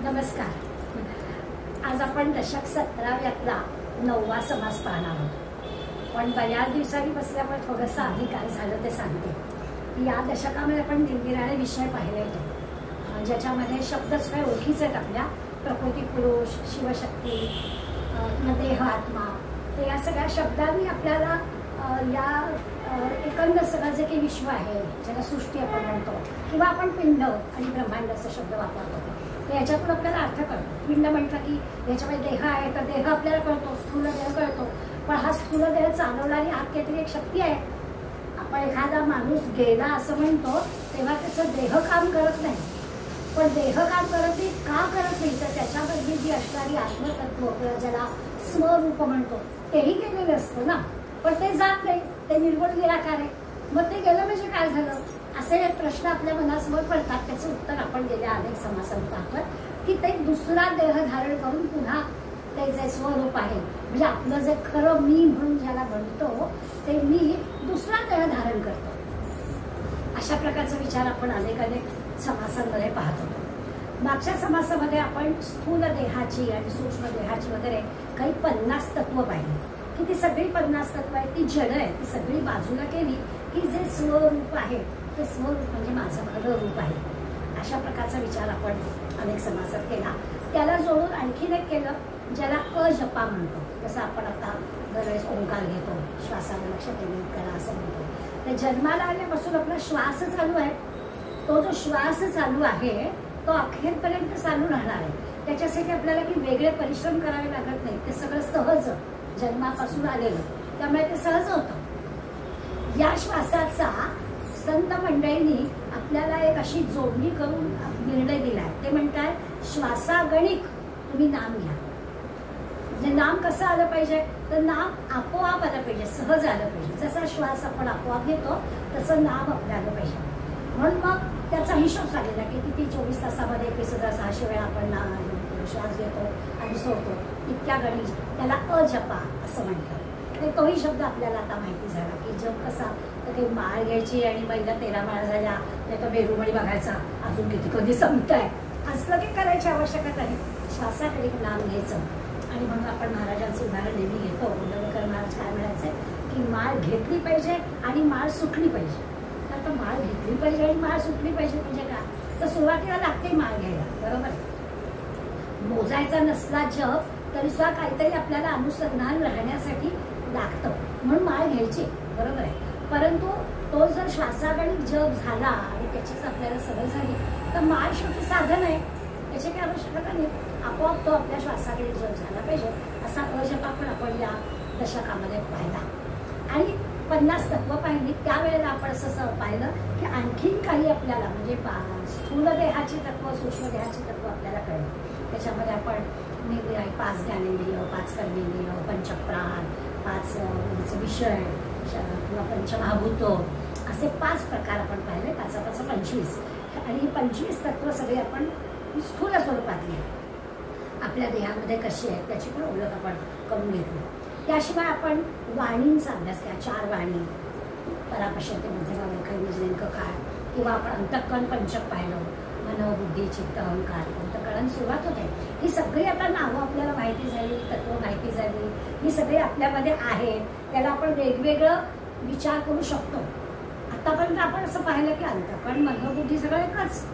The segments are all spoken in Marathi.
नमस्कार. आज आपण दशक 17व्यातला 9वा समास पाहणार आहोत. पण बऱ्याच दिवसांनी बसल्यामुळे थोडंसं आधी काय झालं ते सांगते. या दशकामध्ये आपण निरनिराळे विषय पाहिले होते, ज्याच्यामध्ये शब्दच काय ओळखीचे आहेत आपल्या. प्रकृती पुरुष, शिवशक्ती, देह आत्मा. तर या सगळ्या शब्दांनी आपल्याला या एकंदर सगळं जे काही विश्व आहे, ज्याला सृष्टी आपण म्हणतो, किंवा आपण पिंड आणि ब्रह्मांड असा शब्द वापरतो, तर याच्यातून आपल्याला अर्थ कळतो. पिंड म्हटलं की याच्यामध्ये देह आहे, तर देह आपल्याला कळतो, स्थूल देह कळतो. पण हा स्थूल देह चालवणारी आत काहीतरी एक शक्ती आहे. आपण एखादा माणूस गेला असं म्हणतो तेव्हा त्याचं देह काम करत नाही. पण देह काम करत नाही का करत नाही, तर त्याच्यामधली जी असणारी आत्मतत्व किंवा ज्याला स्वरूप म्हणतो तेही गेलेलं असतं ना. पण ते जात नाही, ते निर्गुण निराकार आहे. मग ते गेलं म्हणजे काय झालं, असे प्रश्न आपल्या मनासमोर पडतात. त्याचं उत्तर आपण गेल्या अनेक समासात पाहतोय की ते दुसरा देह धारण करून पुन्हा ते जे स्वरूप आहे, म्हणजे आपलं जे खरं मी म्हणून ज्याला म्हणतो ते मी दुसरा देह धारण करतो. अशा प्रकारचा विचार आपण अनेक समासांमध्ये पाहत होतो. मागच्या समासामध्ये आपण स्थूल देहाची आणि सूक्ष्म देहाची वगैरे काही 50 तत्व पाहिली की ती सगळी 50 तत्व आहेत ती जड आहे. ती सगळी बाजूला केली की जे स्वरूप आहे ते स्वरूप म्हणजे माझं खरं रूप आहे. अशा प्रकारचा विचार आपण अनेक समासात केला. त्याला जोडून आणखीन एक केलं ज्याला अजपा म्हणतो. जसं आपण आता दरवेळेस ओंकार घेतो, श्वासाला लक्ष केंद्रित करा असं म्हणतो. तर जन्माला आल्यापासून आपला श्वास चालू आहे. तो जो श्वास चालू आहे तो अखेरपर्यंत चालू राहणार आहे. त्याच्यासाठी आपल्याला की वेगळे परिश्रम करावे लागत नाही. ते सगळं सहज जन्मापासून आलेलं, त्यामुळे ते सहज होतं. या श्वासाचा संत मंडळींनी आपल्याला एक अशी जोडणी करून निर्णय दिलाय. ते म्हणतात श्वासागणिक तुम्ही नाम घ्या. म्हणजे नाम कसं आलं पाहिजे, तर नाम आपोआप आलं पाहिजे, सहज आलं पाहिजे. जसा श्वास आपण आपोआप घेतो तसं नाम आपलं आलं पाहिजे. म्हणून मग त्याचा हिशोब सांगितला की किती 24 तासामध्ये 21,600 वेळा आपण श्वास घेतो आणि सोडतो. इतक्या गणी त्याला अजपा असं म्हणतात. तर तोही शब्द आपल्याला आता माहिती झाला की जप कसा, तर काही माळ घ्यायची आणि पहिला 13 माळ झाल्या नाही तर बेरुमळी बघायचा अजून किती कधी संपताय असलं की करायची आवश्यकता आहे. श्वासाकडे नाम घ्यायचं. आणि म्हणून आपण महाराजांचं उदाहरण नेहमी घेतो. उल्लेखकर महाराज काय म्हणायचंय की माळ घेतली पाहिजे आणि माळ सुटली पाहिजे. आता माळ घेतली पाहिजे आणि माळ सुटली पाहिजे म्हणजे काय, तर सुरुवातीला लागते माळ घ्यायला, बरोबर. मोजायचा नसला जप तरी सुद्धा काहीतरी आपल्याला अनुसंधान राहण्यासाठी लागतं, म्हणून माळ घ्यायची, बरोबर आहे. परंतु तो जर श्वासागणिक जप झाला आणि त्याचीच आपल्याला सवय झाली तर माळ शेवटी साधन आहे, त्याची काही आवश्यकता नाही. आपोआप तो आपल्या श्वासागणिक जप झाला पाहिजे. असा अजपा पण आपण या दशकामध्ये पाहिला. आणि 50 तत्व पाहिली. त्यावेळेला आपण असं पाहिलं की आणखीन काही आपल्याला म्हणजे स्थूल देहाची तत्व, सूक्ष्म देहाची तत्व आपल्याला कळली. त्याच्यामध्ये आपण 5 ज्ञानेंद्रिय, 5 कर्मेंद्रिय, पंचप्राण, 5 विषय किंवा पंचमहाभूत असे 5 प्रकार आपण पाहिले. 5 25 आणि ही 25 तत्व सगळी आपण स्थूल स्वरूपातली आपल्या देहामध्ये कशी आहेत त्याची पण ओळख आपण करून घेतली. त्याशिवाय आपण वाणींचा अभ्यास केला. 4 वाणी, परापश्यते मध्यमा नेमकं काय, किंवा आपण अंतःकरण पंचक पाहिलं. मन, बुद्धी, चित्त, अहंकार. अंतःकरण सुरुवात होते. ही सगळी आता नावं आपल्याला माहिती झाली, तत्व माहिती झाली, ही सगळी आपल्यामध्ये आहे. त्याला आपण वेगवेगळं विचार करू शकतो. आतापर्यंत आपण असं पाहिलं की अंतःकरण, मन, बुद्धी सगळं एकच,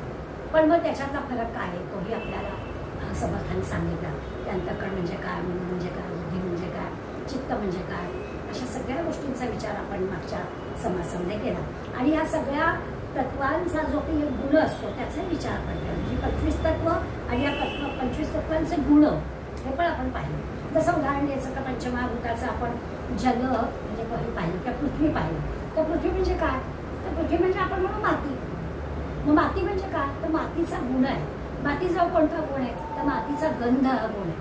पण मग त्याच्यातला फरक काय आहे तोही आपल्याला समर्थाने सांगितलं. की अंतःकरण म्हणजे काय, मन म्हणजे काय, बुद्धी म्हणजे काय, चित्त म्हणजे काय, अशा सगळ्या गोष्टींचा विचार आपण मागच्या समासामध्ये केला. आणि या सगळ्या तत्वांचा जो काही गुण असतो त्याचा विचार आपण केला. म्हणजे 25 तत्व आणि या 25 तत्वांचे गुण हे पण आपण पाहिले. जसं उदाहरण द्यायचं तर पंचमहाभूताचं आपण जल म्हणजे पाहिलं किंवा पृथ्वी पाहिली. तर पृथ्वी म्हणजे काय, तर पृथ्वी म्हणजे आपण म्हणू माती. मग माती म्हणजे काय, तर मातीचा गुण आहे. मातीचा कोणता गुण आहे, तर मातीचा गंध हा गुण आहे.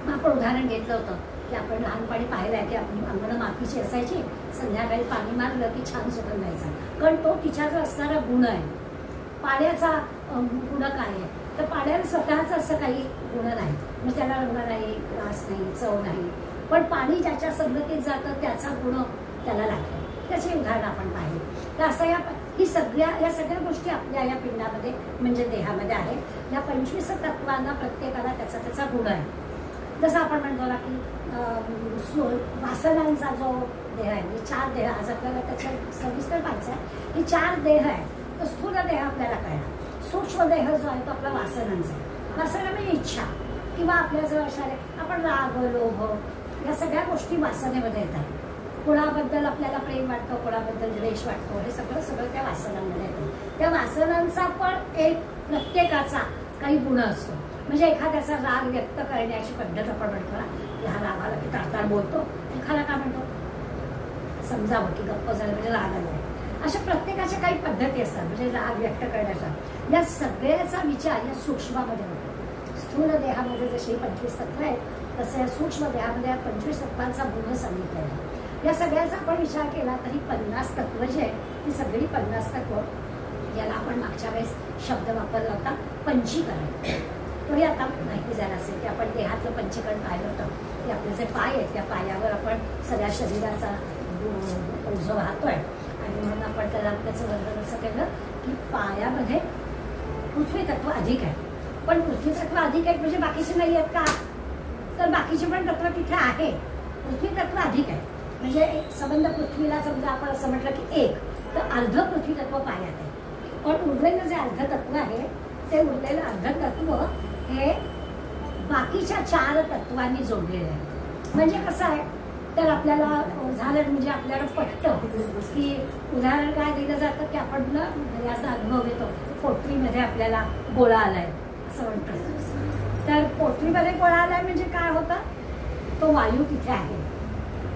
मग आपण उदाहरण घेतलं होतं की आपण लहानपणी पाहिलं आहे की आपली अंगणं मातीची असायची, संध्याकाळी पाणी मारलं की छान सुगंध यायचा, कारण तो तिच्याचा असणारा गुण आहे. पाण्याचा गुण काय आहे, तर पाण्याला स्वतःच असं काही गुण नाही, म्हणजे त्याला रंग नाही, वास नाही, चव नाही. पण पाणी ज्याच्या संगतीत जातं त्याचा गुण त्याला लागतो. त्याचे उदाहरण आपण पाहिले. तर असं या सगळ्या गोष्टी आपल्या या पिंडामध्ये म्हणजे देहामध्ये आहेत. या 25 तत्वांना प्रत्येकाला त्याचा त्याचा गुण आहे. जसं आपण म्हणतो ना की वासनांचा जो देह आहे, म्हणजे 4 देह, आज आपल्याला त्याच्या सविस्तर पाहायचं आहे की 4 देह आहे. तो स्थूल देह आपल्याला कळला, सूक्ष्म देह जो आहे तो आपला वासनांचा आहे. वासना म्हणजे इच्छा किंवा आपल्या जवळ अशा आपण राग, लोभ या सगळ्या गोष्टी वासनेमध्ये येतात. कोणाबद्दल आपल्याला प्रेम वाटतं, कोणाबद्दल द्वेष वाटतो, हे सगळं त्या वासनांमध्ये येतं. त्या वासनांचा पण एक प्रत्येकाचा काही गुण असतो. म्हणजे एखाद्याचा राग व्यक्त करण्याची पद्धत आपण म्हणतो ना, ह्या रागाला की ताडताड बोलतो, एखादा काय म्हणतो समजावं की गप्प झालं म्हणजे राग आलाय. अशा प्रत्येकाच्या काही पद्धती असतात म्हणजे राग व्यक्त करण्याचा. या सगळ्याचा विचार या सूक्ष्मामध्ये होतो. स्थूल देहामध्ये जशी 25 तत्व आहेत तसं या सूक्ष्म देहामध्ये 25 तत्वांचा गुण सांगितलेला आहे. या सगळ्याचा आपण विचार केला तरी 50 तत्व जे आहेत ती सगळी 50 तत्व, याला आपण मागच्या वेळेस शब्द वापरला होता पंचीकरण. तोही आता माहिती झाला असेल की आपण देहातलं पंचीकरण पाहिलं होतं की आपले जे पाय आहेत त्या पायावर आपण सगळ्या शरीराचा ओझं वाहतोय आणि म्हणून आपण त्याचं वर्णन असं केलं की पायामध्ये पृथ्वी तत्व अधिक आहे. पण पृथ्वी तत्व अधिक आहेत म्हणजे बाकीचे नाही आहेत का? तर बाकीचे पण तत्व तिथे आहे. पृथ्वी तत्व अधिक आहे म्हणजे एक संबंध पृथ्वीला समजा आपण असं म्हटलं की 1 तर अर्ध पृथ्वी तत्व पायात आहे. पण उरलेलं जे अर्ध तत्व आहे ते उरलेलं अर्ध तत्व हे बाकीच्या 4 तत्वांनी जोडलेलं आहे. म्हणजे कसं आहे तर आपल्याला झालं म्हणजे आपल्याला पटतं की उदाहरण काय दिलं जातं की आपण याचा अनुभव येतो. पोटरीमध्ये आपल्याला गोळा आलाय असं म्हणतो. तर पोटरीमध्ये गोळा आलाय म्हणजे काय होतं, तो वायू तिथे आहे.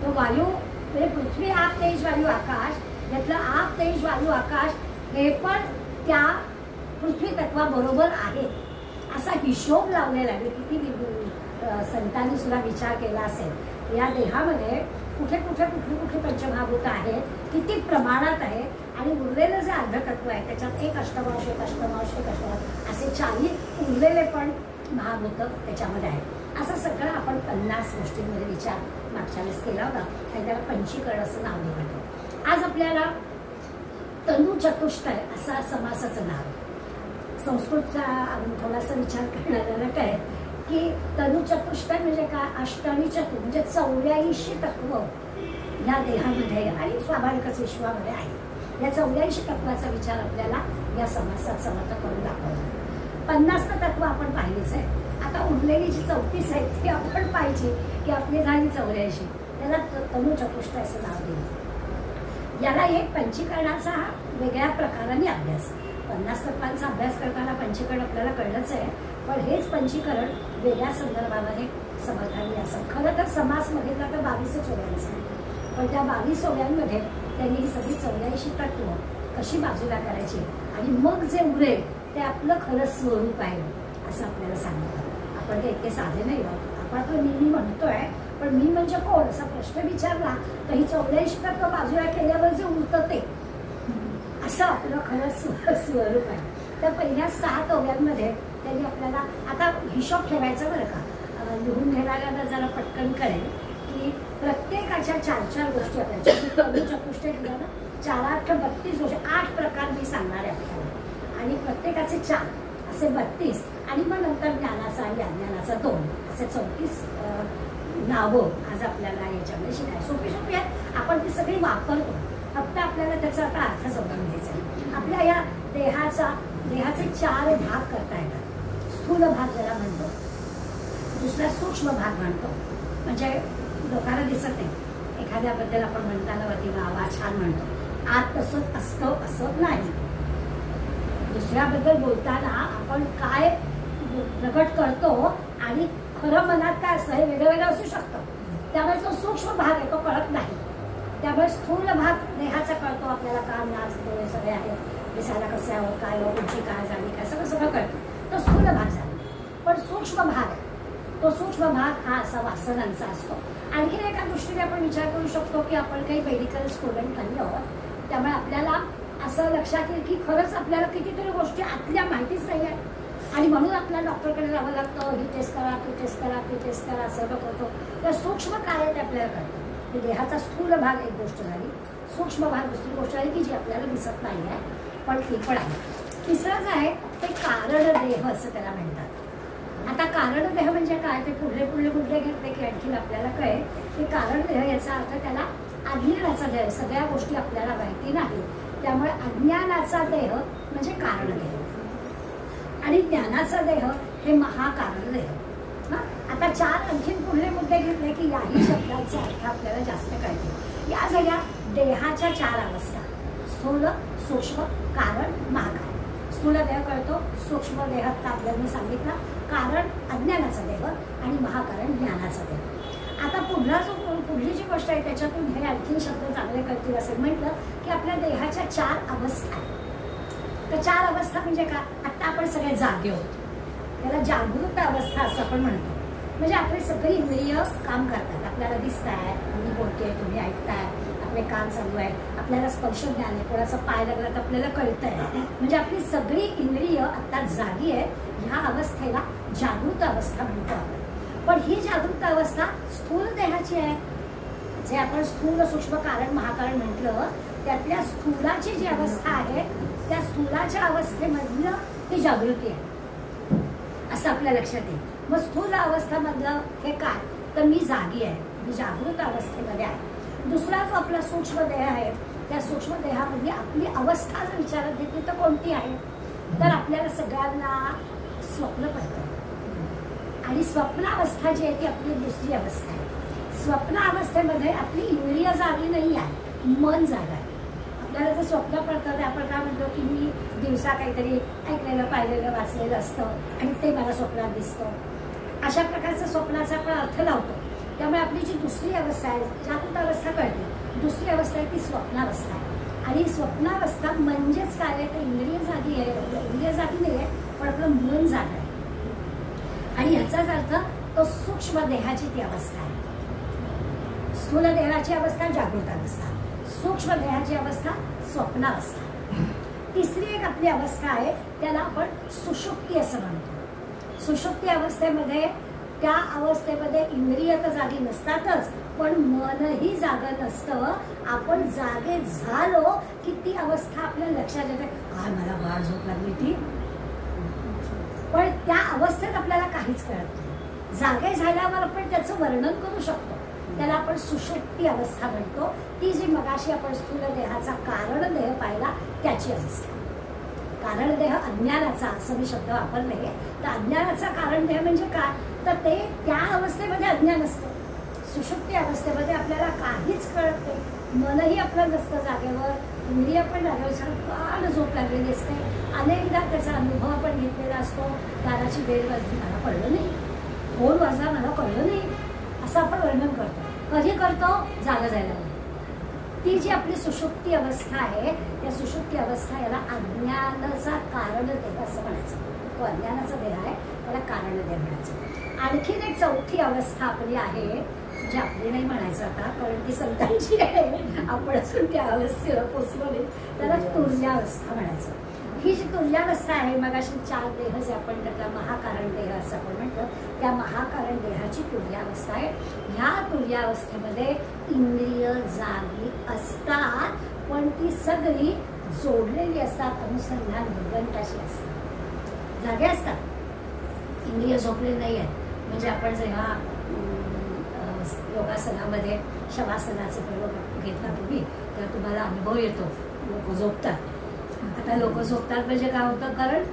तो वायू म्हणजे पृथ्वी, आप, तेज, वायू, आकाश यातलं आप, तेज, वायू, आकाश हे पण त्या पृथ्वी तत्वाबरोबर आहे असा हिशोब लावलेला आहे. किती संतांनी सुद्धा विचार केला असेल या देहामध्ये कुठे पंचमहाभूत आहेत, किती प्रमाणात आहे आणि उरलेलं जे अर्ध तत्व आहे त्याच्यात एक अष्टमांश असे 40 उरलेले पण महाभूत त्याच्यामध्ये आहेत. असं सगळं आपण 50 गोष्टींमध्ये विचार मागच्या वेळेस केला होता आणि त्याला पंचीकरण असं नाव दिलं होतं. आज आपल्याला तनु चतुष्टय असा समासाचं नाव. संस्कृतचा थोडासा विचार करणाऱ्याला काय की तनु चतुष्टय म्हणजे काय, अष्टमी चतु म्हणजे 84 तत्व या देहामध्ये आणि स्वाभाविकच विश्वामध्ये आहे. या 84 तत्वाचा विचार आपल्याला या समासात समर्थ करून दाखवला. 50 तत्व आपण पाहिलीच आहे. आता उरलेली जी 34 आहेत ती आपण पाहिजे की आपली झाली 84. त्याला तनु चतुष्टय असं नाव दिलं. याला एक पंचीकरणाचा वेगळ्या प्रकाराने अभ्यास. 50 तत्वांचा अभ्यास करताना पंचीकरण आपल्याला कळलंच आहे, पण हेच पंचीकरण वेगळ्या संदर्भामध्ये समर्थांनी असं. खरं तर समास बघितला तर 22 ओव्यांचा, पण त्या 22 ओव्यांमध्ये त्यांनी ही सगळी 84 तत्व कशी बाजूला करायची आणि मग जे उरेल ते आपलं खरं स्वरूप आहे असं आपल्याला सांगितलं. आपण ते इतके साधे नाही आहोत. आपण तो मी म्हणतोय, पण मी म्हणजे कोण असा प्रश्न विचारला तर ही 84 तत्व बाजूला केल्यावर जे उरतं ते असं आपलं खरं स्वरूप आहे. तर पहिल्या 7 ओव्यांमध्ये त्यांनी आपल्याला आता हिशोब ठेवायचा बरं का, लिहून घेणाऱ्यांना जरा पटकन कळेल की प्रत्येकाच्या 4 गोष्टी आपल्याला चतुष्टय दिला ना, 4 8 32 गोष्टी, 8 प्रकार मी सांगणार आहे आपल्याला आणि प्रत्येकाचे 4 असे 32 आणि मग नंतर ज्ञानाचा आणि अज्ञानाचा 2 असे 34 नावं आज आपल्याला याच्यामध्ये शिकायला सोपी आहेत. आपण ती सगळी वापरतो, फक्त आपल्याला त्याचा आता अर्थ समजून घ्यायचा आहे. आपल्या या देहाचे 4 भाग करता येतात. स्थूल भाग ज्याला म्हणतो, दुसरा सूक्ष्म भाग म्हणतो म्हणजे लोकांना दिसत नाही. एखाद्याबद्दल आपण म्हणताना वरती वा छान म्हणतो, आत तसंच असतं असं नाही. दुसऱ्याबद्दल बोलताना आपण काय प्रकट करतो आणि खरं मनात काय असतं हे वेगळं असू शकतं. त्यामुळे तो सूक्ष्म भाग आहे, तो कळत नाही. त्यामुळे स्थूल भाग देहाचा कळतो आपल्याला, काम नाच डोळे सगळे आहेत, दिसायला कसे आहोत, काय उंची काय झाली काय सगळं कळतं. तो स्थूल भाग झाला. पण सूक्ष्म भाग, तो सूक्ष्म भाग हा असा वासनांचा असतो. आणखी एका दृष्टीने आपण विचार करू शकतो की आपण काही मेडिकल स्टुडंट नाही आहोत, त्यामुळे आपल्याला असं लक्षात येईल की खरंच आपल्याला कितीतरी गोष्टी आतल्या माहितीच नाही आहे आणि म्हणून आपल्याला डॉक्टरकडे जावं लागतं. ही टेस्ट करा, ती टेस्ट करा, ती टेस्ट करा, असं करतो. तर सूक्ष्म काय आहे ते आपल्याला कळतं. हे देहाचा स्थूल भाग एक गोष्ट झाली, सूक्ष्म भाग दुसरी गोष्ट आहे की जी आपल्याला दिसत नाही आहे, पण ती पण आहे. तिसरंच आहे ते कारण देह असं त्याला म्हणतात. आता कारण देह म्हणजे काय ते पुढले पुढले मुद्दे घेतले की आणखी आपल्याला कळेल की कारण देह याचा अर्थ त्याला अज्ञानाचा देह. सगळ्या गोष्टी आपल्याला माहिती नाही, त्यामुळे अज्ञानाचा देह म्हणजे कारण देह आणि ज्ञानाचा देह हे महाकारण देह. आता चार आणखीन पुढले मुद्दे घेतले की याही शब्दांचे अर्थ आपल्याला जास्त कळतील. या झाल्या देहाच्या चार अवस्था, स्थूल, सूक्ष्म, कारण, महाकारण. स्थूल देह कळतो, सूक्ष्म देह आपल्याला सांगितलं, कारण अज्ञानाचा देह आणि महाकारण ज्ञानाचा देह. आता पुढली जी गोष्ट आहे त्याच्यातून हे आणखी शब्द चांगले कळतील असं म्हटलं की आपल्या देहाच्या चार अवस्था आहेत. तर चार अवस्था म्हणजे काय, आता आपण सगळे जागे होतो त्याला जागृत अवस्था असं आपण म्हणतो. म्हणजे आपले सगळी इंद्रिय काम करतात, आपल्याला दिसत आहे, मी बोलते, तुम्ही ऐकताय, आपले कान चालू आहे, आपल्याला स्पर्श ज्ञान आहे, कोणाचा पाय लागला तर आपल्याला कळतंय. म्हणजे आपली सगळी इंद्रिय आता जागी आहे. ह्या अवस्थेला जागृत अवस्था म्हणतो आपण. पण ही जागृत अवस्था स्थूल देहाची आहे. जे आपण स्थूल, सूक्ष्म, कारण, महाकारण म्हटलं त्यातल्या स्थूलाची जी अवस्था आहे त्या स्थूलाच्या अवस्थेमधलं ही जागृती आहे असं आपल्या लक्षात येईल. मग स्थूल अवस्थेमधलं हे काय, तर मी जागी आहे, मी जागृत अवस्थेमध्ये आहे. दुसरा जो आपला सूक्ष्म देह आहे त्या सूक्ष्म देहामध्ये आपली अवस्था जर विचारात घेतली तर कोणती आहे, तर आपल्याला सगळ्यांना स्वप्न पडतं आणि स्वप्नावस्था जी आहे ती आपली दुसरी अवस्था आहे. स्वप्नावस्थेमध्ये आपली इंद्रिय जागी नाही आहे, मन जागा आहे. आपल्याला जर स्वप्न पडतं तर आपण काय म्हणतो की मी दिवसा काहीतरी ऐकलेलं, पाहिलेलं, वाचलेलं असतं आणि ते मला स्वप्नात दिसतं. अशा प्रकारचं स्वप्नाचा आपण अर्थ लावतो. त्यामुळे आपली जी दुसरी अवस्था आहे, जागृत अवस्था कळते, दुसरी अवस्था आहे ती स्वप्नावस्था आहे. आणि स्वप्नावस्था म्हणजेच काय आहे, तर इंद्रिय जागी आहे, इंद्रिय जागी नाही आहे पण आपलं मन जागा आहे. आणि याचाच अर्थ तो सूक्ष्म देहाची ती अवस्था आहे. स्थूल देहाची अवस्था जागृत अवस्था, सूक्ष्म देहाची अवस्था स्वप्नावस्था. तिसरी एक आपली अवस्था आहे त्याला आपण सुषुप्ती असं म्हणतो. सुषुप्ती अवस्थेमध्ये त्या अवस्थेमध्ये इंद्रिय तर जागी नसतातच पण मनही जागं नसतं. आपण जागे झालो की ती अवस्था आपल्या लक्षात येते, मला गाढ झोप लागली ती, पण त्या अवस्थेत आपल्याला काहीच कळत नाही. जागे झाल्यावर आपण त्याचं वर्णन करू शकतो, त्याला आपण सुषुप्ती अवस्था म्हणतो. ती जी मगाशी आपण स्थूल देहाचा कारण देह पाहिला त्याची अवस्था. कारण देह अज्ञानाचा असं मी शब्द वापरले, तर अज्ञानाचा कारण देह म्हणजे काय, तर ते त्या अवस्थेमध्ये अज्ञान असतं. सुषुप्ती अवस्थेमध्ये आपल्याला काहीच कळत नाही, मनही आपलं नसतं जागेवर, इंद्रिय पण जागेवर, गाढ झोप लागलेली असते. अनेकदा त्याचा अनुभव पण घेतलेला असतो. दाराची बेल वाजली, मला कळलं नाही, फोन वाजला, मला कळलं नाही, असं आपण वर्णन करतो. कधी करतो, जागा जायला. ती जी आपली सुषुप्ती अवस्था आहे त्या सुषुप्ती अवस्था याला अज्ञानाचा कारण देह असं म्हणायचं. तो अज्ञानाचा देह आहे त्याला कारण देह म्हणायचं. आणखीन एक चौथी अवस्था आपली आहे जी आपली नाही म्हणायचं आता, कारण ती संतांची आहे, आपण असून त्या अवस्थेला पोचलो नाही, त्याला तुर्यावस्था म्हणायचं. ही जी तुर्यावस्था आहे, मग अशी चार देह जे आपण त्यातला महाकारण देह असं आपण म्हणतो, त्या महाकारण देहाची तुर्यावस्था आहे. ह्या तुर्यावस्थेमध्ये इंद्रिय जागी असतात पण ती सगळी जोडलेली असतात, अनुसंधान भगवंताशी असतात, जागे असतात, इंद्रिय झोपलेली नाही आहेत. म्हणजे आपण जेव्हा योगासनामध्ये शवासनाचे प्रयोग घेतला तुम्ही तेव्हा तुम्हाला अनुभव येतो, लोक झोपतात. आता लोक झोपतात म्हणजे काय होतं, कारण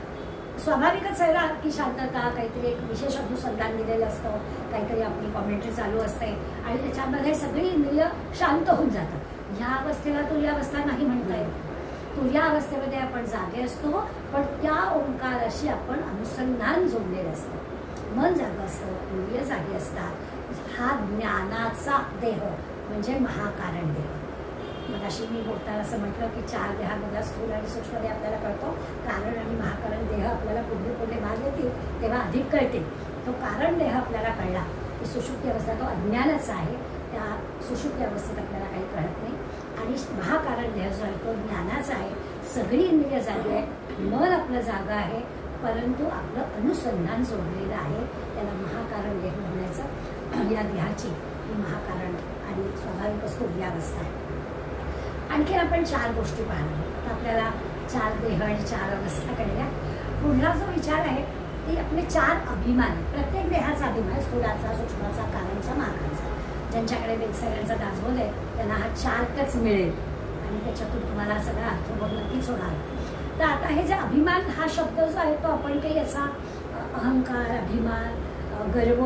स्वाभाविकच आहे ना की शांतता, काहीतरी एक विशेष अनुसंधान दिलेलं असतं, काहीतरी आपली कॉमेंट्री चालू असते आणि त्याच्यामध्ये सगळी इंद्रिय शांत होऊन जातात. ह्या अवस्थेला तुर्यावस्था नाही म्हणता येत. तुर्या अवस्थेमध्ये आपण जागे असतो पण त्या ओंकाराशी आपण अनुसंधान जोडलेलं असतं, मन जागं असतं, इंद्रिय जागी असतात. हा ज्ञानाचा देह म्हणजे महाकारण देह. मग अशी मी बोलताना असं म्हटलं की चार देहामधला स्थूल आणि सूक्ष्म देह आपल्याला कळतो, कारण आणि महाकारण देह आपल्याला पुढे पुढे भाग येतील तेव्हा अधिक कळतील. तो कारण देह आपल्याला कळला की सुषुप्ती अवस्था तो अज्ञानाचा आहे, त्या सुषुप्ती अवस्थेत आपल्याला काही कळत नाही. आणि महाकारण देह जो आहे तो ज्ञानाचा आहे, सगळी इंद्रिय जागी आहे, मन आपलं जागा आहे परंतु आपलं अनुसंधान जोडलेलं आहे, त्याला महाकारण देह म्हणायचं. या देहाची आपली महाकारण आणि स्वाभाविकच तुर्य अवस्था आहे. आणखी आपण 4 गोष्टी पाहणार. आता आपल्याला 4 देह आणि 4 अवस्था कळल्या. पुढला जो विचार आहे ते आपले 4 अभिमान. प्रत्येक देहाचा अभिमान, स्थूलाचा, सूक्ष्माचा, कारणचा, महाकाराचा. ज्यांच्याकडे वेगसगळ्यांचा दासबोध आहे त्यांना हा चार्टच मिळेल आणि त्याच्यातून तुम्हाला सगळा अर्थबोध नक्कीच होणार. तर आता हे जे अभिमान हा शब्द जो आहे तो आपण काही असा अहंकार, अभिमान, गर्व,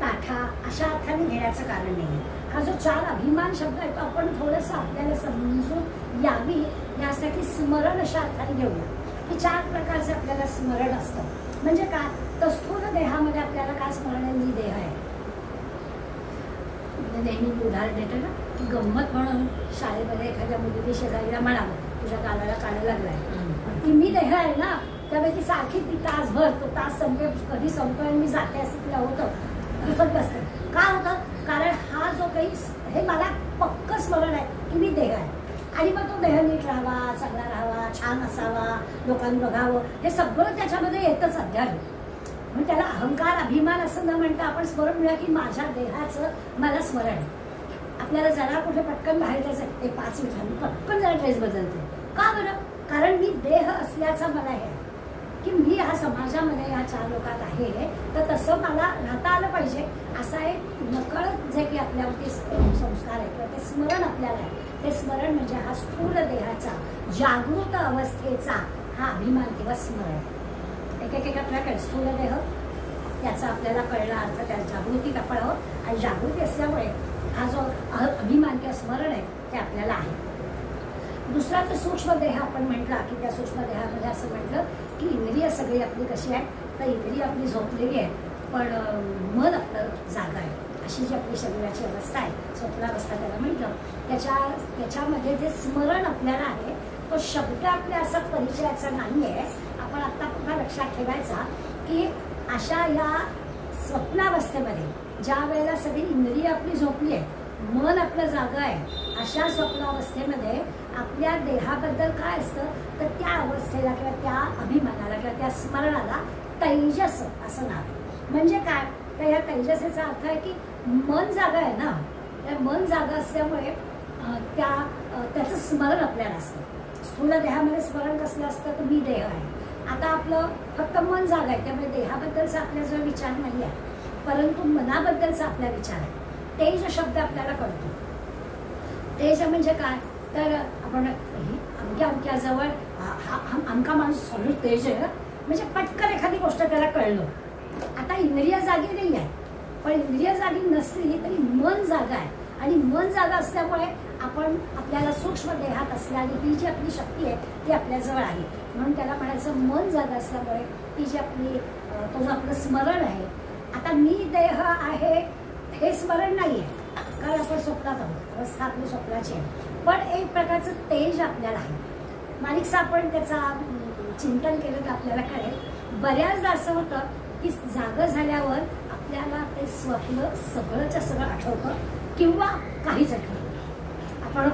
ताठा अशा अर्थाने घेण्याचं कारण नाही. हा जो 4 अभिमान शब्द आहे तो आपण थोडंसं आपल्याला समजून यावी यासाठी स्मरण अशा अर्थाने घेऊया की 4 प्रकारचे आपल्याला स्मरण असतं. म्हणजे काय, तर स्थूल देहामध्ये आपल्याला काय स्मरण आहे, मी देह आहे. नेहमी उदाहरण देतो ना की गंमत म्हणून शाळेमध्ये एखाद्या मुलीने शेजारीला म्हणावं तुझ्या गालाला काढा लागलाय, ती मी देह आहे ना, त्यामुळे ती सारखी ती तासभर तो तास संपे कधी संपतो आणि मी जाते असं तिला होतं, दुखत बसतं. का होतं, कारण हा जो काही हे मला पक्क स्मरण आहे की मी देह आहे. आणि मग तो देह नीट राहावा, चांगला राहावा, छान असावा, लोकांनी बघावं, हे सगळं त्याच्यामध्ये येतच अध्यात्म. म्हणून त्याला अहंकार, अभिमान असं न म्हणता आपण स्मरण मिळा की माझ्या देहाचं मला स्मरण आहे. आपल्याला जरा कुठे पटकन बाहेर जायचं, एक 5 मिनिटांनी पटकन जरा ड्रेस बदलते. का बरं, कारण मी देह असल्याचं मला हे की मी ह्या समाजामध्ये ह्या 4 लोकात आहे, तर तसं मला राहता आलं पाहिजे. असा एक नकळत जे की आपल्यावरती संस्कार आहे किंवा ते स्मरण आपल्याला आहे, ते स्मरण म्हणजे हा स्थूल देहाचा जागृत अवस्थेचा हा अभिमान किंवा स्मरण. एक आपल्याला स्थूल देह त्याचा आपल्याला कळला अर्थ, त्या जागृती आपण आहोत आणि जागृती असल्यामुळे हा जो अभिमान किंवा स्मरण आहे ते आपल्याला आहे. दुसरा जो सूक्ष्म देह आपण म्हटला की त्या सूक्ष्म देहामध्ये असं म्हटलं की इंद्रिय सगळी आपली कशी आहे, तर इंद्रिय आपली झोपलेली आहे पण मन आपलं जागा आहे. अशी जी आपली शरीराची अवस्था आहे, स्वप्नावस्था त्याला म्हटलं, त्याच्यामध्ये जे स्मरण आपल्याला आहे तो शब्द आपल्या असा परिचयाचा नाही आहे. आपण आत्ता पुन्हा लक्षात ठेवायचा की अशा या स्वप्नावस्थेमध्ये ज्या वेळेला सगळी इंद्रिय आपली झोपली आहे, मन आपलं जागा आहे, अशा स्वप्नावस्थेमध्ये आपल्या देहाबद्दल काय असतं, तर त्या अवस्थेला किंवा त्या अभिमानाला किंवा त्या स्मरणाला तैजस असं नाव. म्हणजे काय, तर या तैजसेचा अर्थ आहे की मन जागा आहे ना, त्या मन जागा असल्यामुळे त्याचं स्मरण आपल्याला असतं. स्थूल देहामध्ये स्मरण कसलं असतं, तर मी देह आहे. आता आपलं फक्त मन जागा आहे, त्यामुळे देहाबद्दलचा आपला जो विचार नाही आहे, परंतु मनाबद्दलचा आपला विचार आहे. तेज शब्द आपल्याला कळतो. तेज म्हणजे काय, तर आपण अमक्या जवळ अमका माणूस सॉलिड तेज आहे म्हणजे पटकन एखादी गोष्ट त्याला कळलं. आता इंद्रिय जागी नाही आहे, पण इंद्रिय जागी नसली तरी मन जागा आहे आणि मन जागा असल्यामुळे आपण आपल्याला सूक्ष्म देहात असल्याने ही जी आपली शक्ती आहे ती आपल्याजवळ आहे. म्हणून त्याला म्हणायचं मन जागा असल्यामुळे ती जी आपली तो जो आपलं स्मरण आहे. आता मी देह आहे हे स्मरण नाही आहे कारण आपण स्वप्नात आहोत, अवस्था आपली स्वप्नाची आहे, पण एक प्रकारचं तेज आपल्याला आहे. मालिकचं आपण त्याचा चिंतन केलं तर आपल्याला कळेल. बऱ्याचदा असं होतं की जागं झाल्यावर आपल्याला ते स्वप्न सगळंच्या सगळं आठवतं किंवा काहीच आठवतं. आपण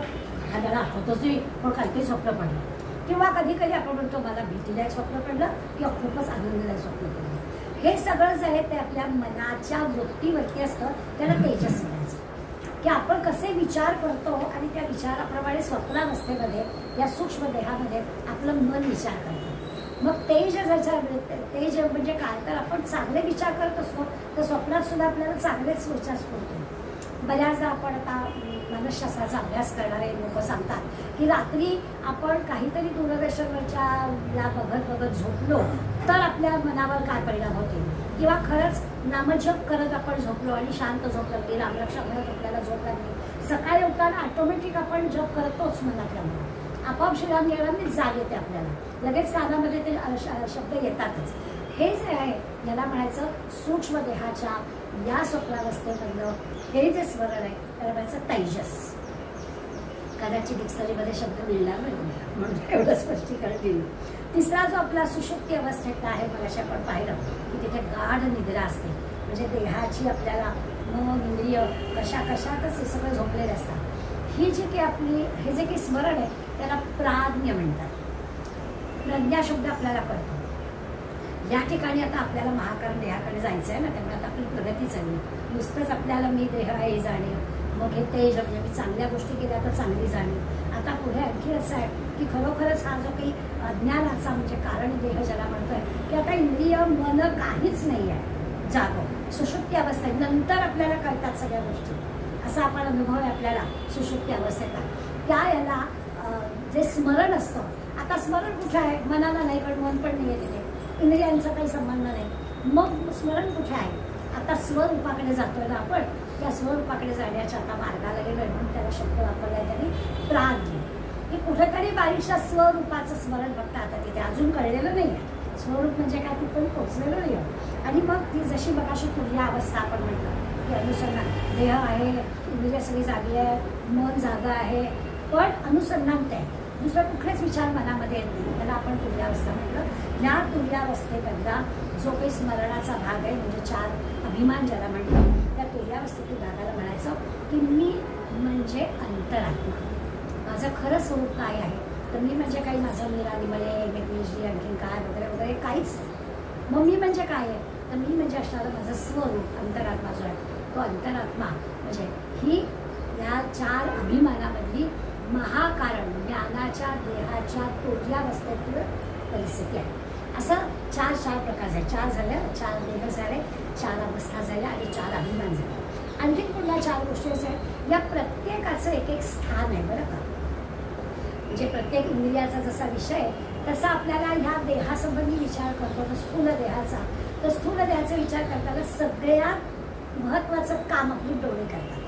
एखाद्याला आठवतोच नाही पण काहीतरी स्वप्न पडलं, किंवा कधी कधी आपण म्हणतो मला भीतीदायक स्वप्न पडलं किंवा खूपच आनंददायक स्वप्न पडलं. हे सगळं जे आहे ते आपल्या मनाच्या वृत्तीवरती असतं. त्याला तेजस म्हणायचं की आपण कसे विचार करतो आणि त्या विचाराप्रमाणे स्वप्नावस्थेमध्ये या सूक्ष्म देहामध्ये आपलं मन विचार करतं. मग तेज तेज म्हणजे काय, तर आपण चांगले विचार करत असतो तर स्वप्नात सुद्धा आपल्याला चांगलेच विचार करतो. बऱ्याचदा आपण आता मानसशास्त्राचा अभ्यास करणारे लोक सांगतात की रात्री आपण काहीतरी दूरदर्शनवरच्या बघत झोपलो तर आपल्या मनावर काय परिणाम होतील, किंवा खरंच नामजप करत आपण झोपलो आणि शांत झोप लागली, रामरक्षा म्हणत आपल्याला झोप लागली, सकाळी उठताना ऑटोमॅटिक आपण जप करतोच मनातल्या मनात, आपोआप श्रीराम निळांनी जाग येते आपल्याला, लगेच कानामध्ये ते शब्द येतातच. हे जे आहे याला म्हणायचं सूक्ष्म देहाच्या या स्वप्नावस्थेमधलं हे जे स्मरण आहे त्याला म्हणायचं तैजस. कदाचित डिक्शनरीमध्ये शब्द मिळणार नाही म्हणून एवढं स्पष्टीकरण दिलं. तिसरा जो आपला सुषुप्ती अवस्थेतला आहे, मगाशी आपण पाहिलं की तिथे गाढ निद्रा असते, म्हणजे देहाची आपल्याला मन इंद्रिय कशातच हे सगळं झोपलेले असतात. ही जी काही आपली हे जे काही स्मरण आहे त्याला प्राज्ञ म्हणतात. प्रज्ञा शब्द आपल्याला कळतो. या ठिकाणी आता आपल्याला महाकारण देहाकडे जायचं आहे ना, त्यामुळे आता आपली प्रगती चालली. नुसतंच आपल्याला मी देह आहे जाणीव, मग हे तेज म्हणजे मी चांगल्या गोष्टी केल्या तर चांगली जाणीव. आता पुढे आणखी असं आहे की खरोखरच हा जो काही अज्ञानाचा म्हणजे कारण देह ज्याला म्हणतोय की आता इंद्रिय मन काहीच नाही आहे जागो, सुषुप्ती अवस्थेत नंतर आपल्याला कळतात सगळ्या गोष्टी. असा आपण अनुभव आहे आपल्याला सुषुप्ती अवस्थेतला. त्या याला जे स्मरण असतं, आता स्मरण कुठे आहे? मनाला नाही, कारण मन पण नाही आहे तिथे, इंद्रियांचा काही संबंध नाही. मग स्मरण कुठे आहे? आता स्वरूपाकडे जातोय ना आपण, त्या स्वरूपाकडे जाण्याच्या आता मार्गाला गेलोय म्हणून त्याला शब्द वापरलाय त्यांनी प्राज्ञ, की कुठेतरी बारीकशा स्वरूपाचं स्मरण फक्त आता तिथे अजून कळलेलं नाही आहे. स्वरूप म्हणजे काय ती पण पोचलेलं नाही आहे. आणि मग ती जशी बघाशी तुझ्या अवस्था आपण म्हटलं की अनुसंधान, देह आहे, इंद्रिय सगळी जागी आहे, मन जागा आहे, पण अनुसंधान ते दुसरं कुठलेच विचार मनामध्ये येत नाही, त्याला आपण तुर्यावस्था म्हटलं. या तुर्यावस्थेमधला जो काही स्मरणाचा भाग आहे म्हणजे 4 अभिमान ज्याला म्हटलं, त्या तुर्यावस्थेतील भागाला म्हणायचं की मी म्हणजे अंतरात्मा. माझं खरं स्वरूप काय आहे? तर मी म्हणजे काही माझं निरानिमळे PhD आणखीन काय वगैरे वगैरे काहीच नाही. मग मी म्हणजे काय आहे? तर मी म्हणजे असणारं माझं स्वरूप अंतरात्मा जो आहे, तो अंतरात्मा म्हणजे ही या 4 अभिमानामधली महाकारण ज्ञानाच्या देहाच्या तुर्यावस्थेतील परिस्थिती आहे. असं 4 प्रकार झाले. 4 झाले, 4 देह झाले, 4 अवस्था झाल्या आणि 4 अभिमान झाले. आणखीन पुन्हा 4 गोष्टी असे आहेत, या प्रत्येकाचं एक एक स्थान आहे बरं का. म्हणजे प्रत्येक इंद्रियाचा जसा विषय आहे तसा आपल्याला ह्या देहासंबंधी विचार करतो तर स्थूल देहाचा, तर स्थूल देहाचा विचार करताना सगळ्यात महत्त्वाचं काम आपली डोळे करतात.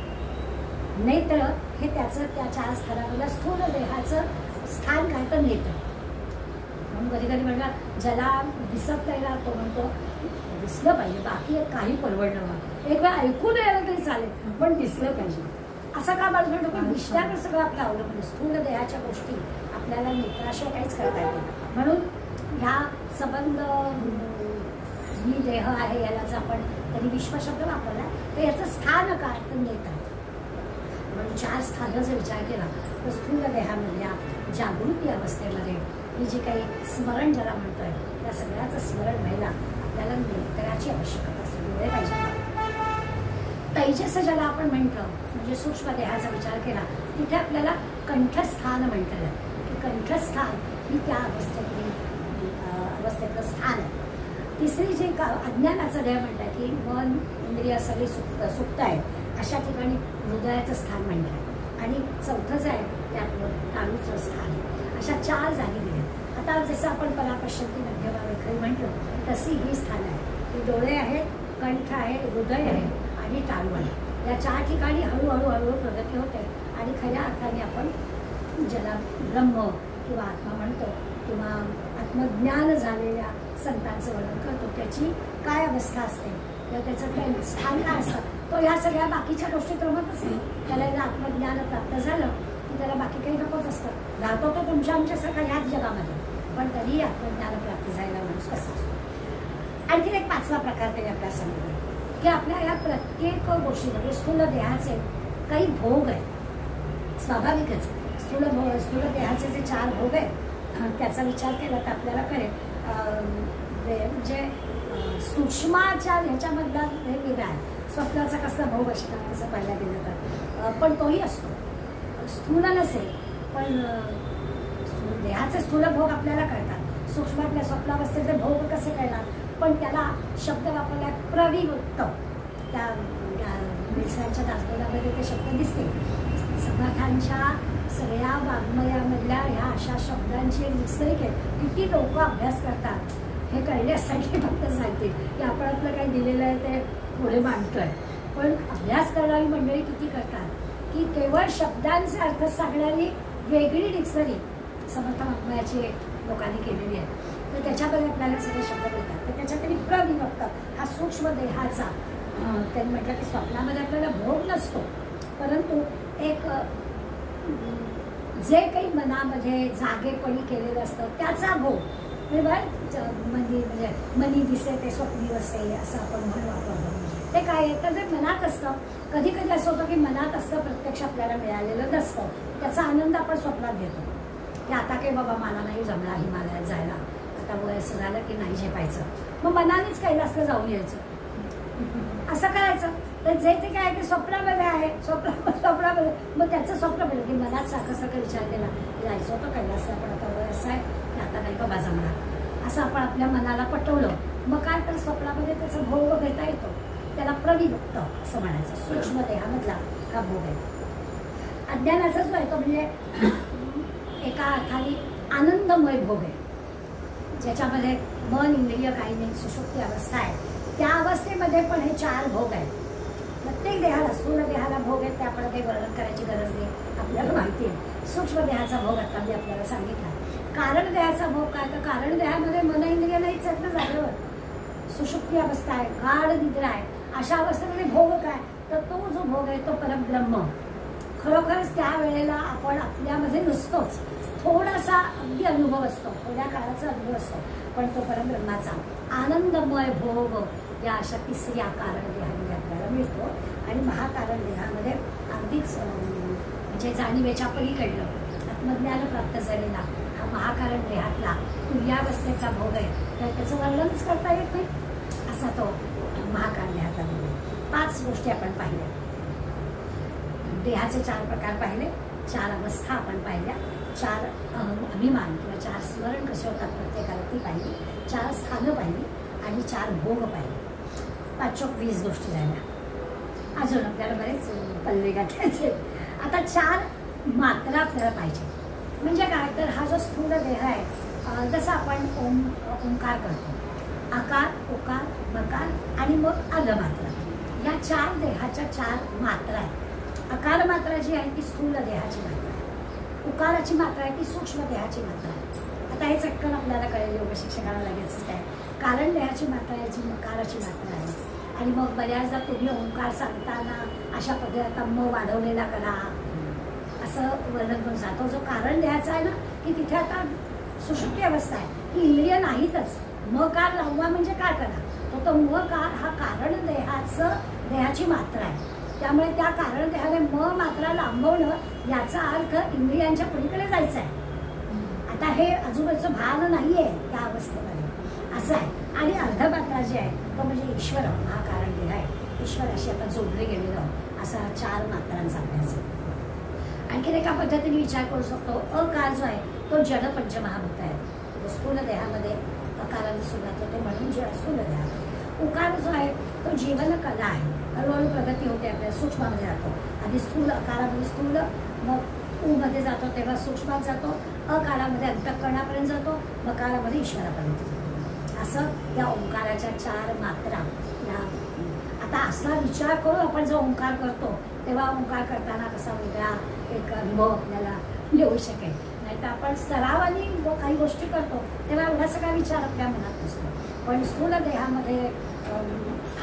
नेत्र हे त्याचं त्या 4 स्थानाला स्थूल देहाचं स्थान काय तर नेत्र. म्हणून कधी कधी म्हणलं ज्याला दिसत नाही ना तो म्हणतो दिसलं पाहिजे, बाकी काही परवडलं नाही, एक वेळा ऐकून यायला तरी चालेल पण दिसलं पाहिजे. असं का माणूस म्हणतो पण दिसण्यावर सगळं आपलं अवलंबून. स्थूल देहाच्या गोष्टी आपल्याला नेत्राशिवाय काहीच करता येते. म्हणून ह्या संबंध मी देह आहे याला जर आपण कधी विश्वशब्द वापरला तर याचं स्थान काय तर नेत्र. म्हणून 4 स्थानाचा विचार केला तर स्थूल देहामधल्या जागृती अवस्थेमध्ये ही जी काही स्मरण ज्याला म्हणतोय त्या सगळ्याचं स्मरण व्हायला आपल्याला नेत्राची आवश्यकता असते, डोळे पाहिजे. तैजस ज्याला आपण म्हटलं म्हणजे सूक्ष्म देहाचा विचार केला तिथे आपल्याला कंठस्थान म्हटलं की कंठस्थान ही त्या अवस्थेतलं स्थान आहे. तिसरी जे अज्ञानाचं देह म्हणतात की मन इंद्रिय सगळी सुप्त आहे अशा ठिकाणी हृदयाचं स्थान म्हणतात. आणि चौथं जे आहे ते आपलं टाळूचं स्थान आहे. अशा 4 जागी दिल्या. आता जसं आपण परापश्यंती मध्यभागी म्हटलं तशी ही स्थान आहे की डोळे आहेत, कंठ आहे, हृदय आहे आणि टाळू आहे. या 4 ठिकाणी हळूहळू प्रगती होते आणि खऱ्या अर्थाने आपण ज्याला ब्रह्म किंवा आत्मा म्हणतो किंवा आत्मज्ञान झालेल्या संतांचं वर्णन करतो त्याची काय अवस्था असते किंवा त्याचं काय स्थान काय असतं तो ह्या सगळ्या बाकीच्या गोष्टी रमतच नाही. त्याला जर आत्मज्ञान प्राप्त झालं की त्याला बाकी काही नकोच असतं. राहतो तो तुमच्या आमच्यासारखा ह्याच जगामध्ये, पण तरी आत्मज्ञान प्राप्त झालेला माणूस कसा असतो. आणखीन एक 5वा प्रकार तरी आपल्याला सांगितलं की आपल्या या प्रत्येक गोष्टी म्हणजे स्थूल देहाचे काही भोग आहेत. स्वाभाविकच स्थूल देहाचे जे 4 भोग आहेत त्याचा विचार केला तर आपल्याला कळेल म्हणजे सूक्ष्माच्या ह्याच्यामधला वेगवेगळा आहे. स्वप्नाचा कसला भोग असतात तसं पाहायला गेलं तर पण तोही असतो. स्थूल नसेल पण देहाचे स्थूल भोग आपल्याला कळतात. सूक्ष्मातल्या स्वप्नावस्थेचे भोग कसे कळणार पण त्याला शब्द वापरला प्रविमुक्त. त्या मिश्रांच्या दासबोधामध्ये ते शब्द दिसते. समर्थांच्या सगळ्या वाङ्मयामधल्या ह्या अशा शब्दांची एक डिक्शनरी केली. किती लोक अभ्यास करतात हे कळण्यासाठी फक्त सांगते की आपण आपलं काही दिलेलं आहे ते पुढे मांडतोय. पण अभ्यास करणारी मंडळी किती करतात की केवळ शब्दांचे अर्थ सांगणारी वेगळी डिक्शनरी समर्थ वाङ्मयाची लोकांनी केलेली आहे. तर त्याच्यामध्ये आपल्याला सगळे शब्द मिळतात. तर त्याच्यातरी प्रविभक्त हा सूक्ष्म देहाचा त्यांनी म्हटलं की स्वप्नामध्ये आपल्याला भोग नसतो परंतु एक जे काही मनामध्ये जागेपणी केलेलं असतं त्याचा भोग म्हणजे मनी दिसे ते स्वप्नी वसे असं आपण म्हणून वापरतो. ते काय आहे तर जे मनात असतं कधी कधी असं होतं की मनात असतं प्रत्यक्ष आपल्याला मिळालेलं नसतं त्याचा आनंद आपण स्वप्नात घेतो की आता काही बाबा मला नाही जमला हिमालयात जायला आता वयस्कर झालं की नाही झेपायचं, मग मनानेच कैलासला जाऊन यायचं. असं करायचं. तर जे ते काय ते स्वप्नामध्ये आहे, स्वप्नामध्ये मग त्याचं स्वप्न पडलं की मनात सारखं विचार केला जायचं होतं कैलासला, पण आता वय असं आहे की आता नाही बाबा जमणार. असं आपण आपल्या मनाला पटवलं, मग काय तर स्वप्नामध्ये त्याचा भोग घेता येतो. त्याला प्रविभक्त असं म्हणायचं. सूक्ष्म देहामधला हा भोग आहे. अज्ञानाचा जो आहे तो म्हणजे एका अर्थाने आनंदमय भोग आहे, ज्याच्यामध्ये मन इंद्रिय काही नाही, सुषुप्ती अवस्था आहे. त्या अवस्थेमध्ये पण हे 4 भोग आहेत. प्रत्येक देहाला, स्थूल देहाला भोग आहेत, ते आपण काही वर्णन करायची गरज नाही, आपल्याला माहिती आहे. सूक्ष्म देहाचा भोग आता मी आपल्याला सांगितला. कारण देहाचा भोग काय, तर कारण देहामध्ये मन इंद्रिय नाहीच आहेत ना जागेवर. सुषुप्ती अवस्था आहे, गाढ निद्रा आहे. अशा अवस्थेमध्ये भोग काय, तर तो जो भोग आहे तो परब्रह्म. खरोखरच त्या वेळेला आपण आपल्यामध्ये नसतोच, थोडासा अगदी अनुभव असतो, थोड्या काळाचा अनुभव असतो, पण तो परब्रह्माचा आनंदमय भोग या अशा 3ऱ्या कारण देहामध्ये आपल्याला मिळतो. आणि महाकारण देहामध्ये अगदीच म्हणजे जाणीवेच्या पलीकडलं आत्मज्ञान प्राप्त झालेला हा महाकारण देहातला तुर्यावस्थेचा भोग आहे. तर त्याचं वर्णनच करता येत नाही असा तो महाकारण देहातला भोग आहे. 5 गोष्टी आपण पाहिल्या. देहाचे 4 प्रकार पाहिले, 4 अवस्था आपण पाहिल्या, 4 अभिमान किंवा 4 स्मरण कसे होतात प्रत्येकाला ती पाहिली, 4 स्थानं पाहिली आणि 4 भोग पाहिले. 5 20 गोष्टी झाल्या. अजून आपल्याला बरेच पल्ले गाठायचे. आता 4 मात्रा आपल्याला पाहिजे. म्हणजे काय, तर हा जो स्थूल देह आहे, जसं आपण ओंकार करतो, आकार, उकार, मकार आणि मग अर्धमात्रा, या 4 देहाच्या 4 मात्रा आहेत. आकार मात्रा जी आहे ती स्थूल देहाची मात्रा आहे, उकाराची मात्रा आहे ती सूक्ष्म देहाची मात्रा आहे. आता हे चटकन आपल्याला कळेल योग शिक्षकाला लगेच काय, कारण देहाची मात्रा आहे जी मकाराची मात्रा आहे. आणि मग बऱ्याचदा तुम्ही ओंकार सांगताना अशा पद्धतीने म वाढवलेला करा असं वर्णन करून जातो. जो कारण देहाचा आहे ना, की तिथे आता सुषुप्ती अवस्था आहे, की इंद्रिय नाहीतच, मकार लाववा म्हणजे काय करा, तो मकार हा कारण देहाची मात्रा आहे. त्यामुळे त्या कारण देहाने म मात्रा लांबवणं याचा अर्थ इंद्रियांच्या पलीकडे जायचं आहे. आता हे आजूबाजूचं भान नाहीये त्या अवस्थेमध्ये असं आहे. आणि अर्धमात्रा जी आहे तो म्हणजे ईश्वर हा कारण देह आहे, ईश्वराशी आता जोडले गेलेलं असा 4 मात्रांचा अभ्यास आहे. आणखीन एका पद्धतीने विचार करू शकतो. अकार जो आहे तो जड पंचमहाभूत आहे. स्थूल देहामध्ये अकाराने सुरुवात होते म्हणून जे स्थूल देह. उकार जो आहे तो जीवन कला आहे. हळूहळू प्रगती होते, आपल्या सूक्ष्मामध्ये जातो. आधी स्थूल अकारामध्ये स्थूल, मग मध्ये जातो तेव्हा सूक्ष्मात जातो, अकारामध्ये अंतःकरणापर्यंत जातो, मकारामध्ये ईश्वरापर्यंत जातो. असं या ओंकाराच्या 4 मात्रा या. आता असा विचार करून आपण जो ओंकार करतो तेव्हा ओंकार करताना कसा वेगळा एक अनुभव आपल्याला येऊ शकेल. नाही तर आपण सरावाने काही गोष्टी करतो तेव्हा एवढा सगळा विचार आपल्या मनात नसतो. पण स्थूल देहामध्ये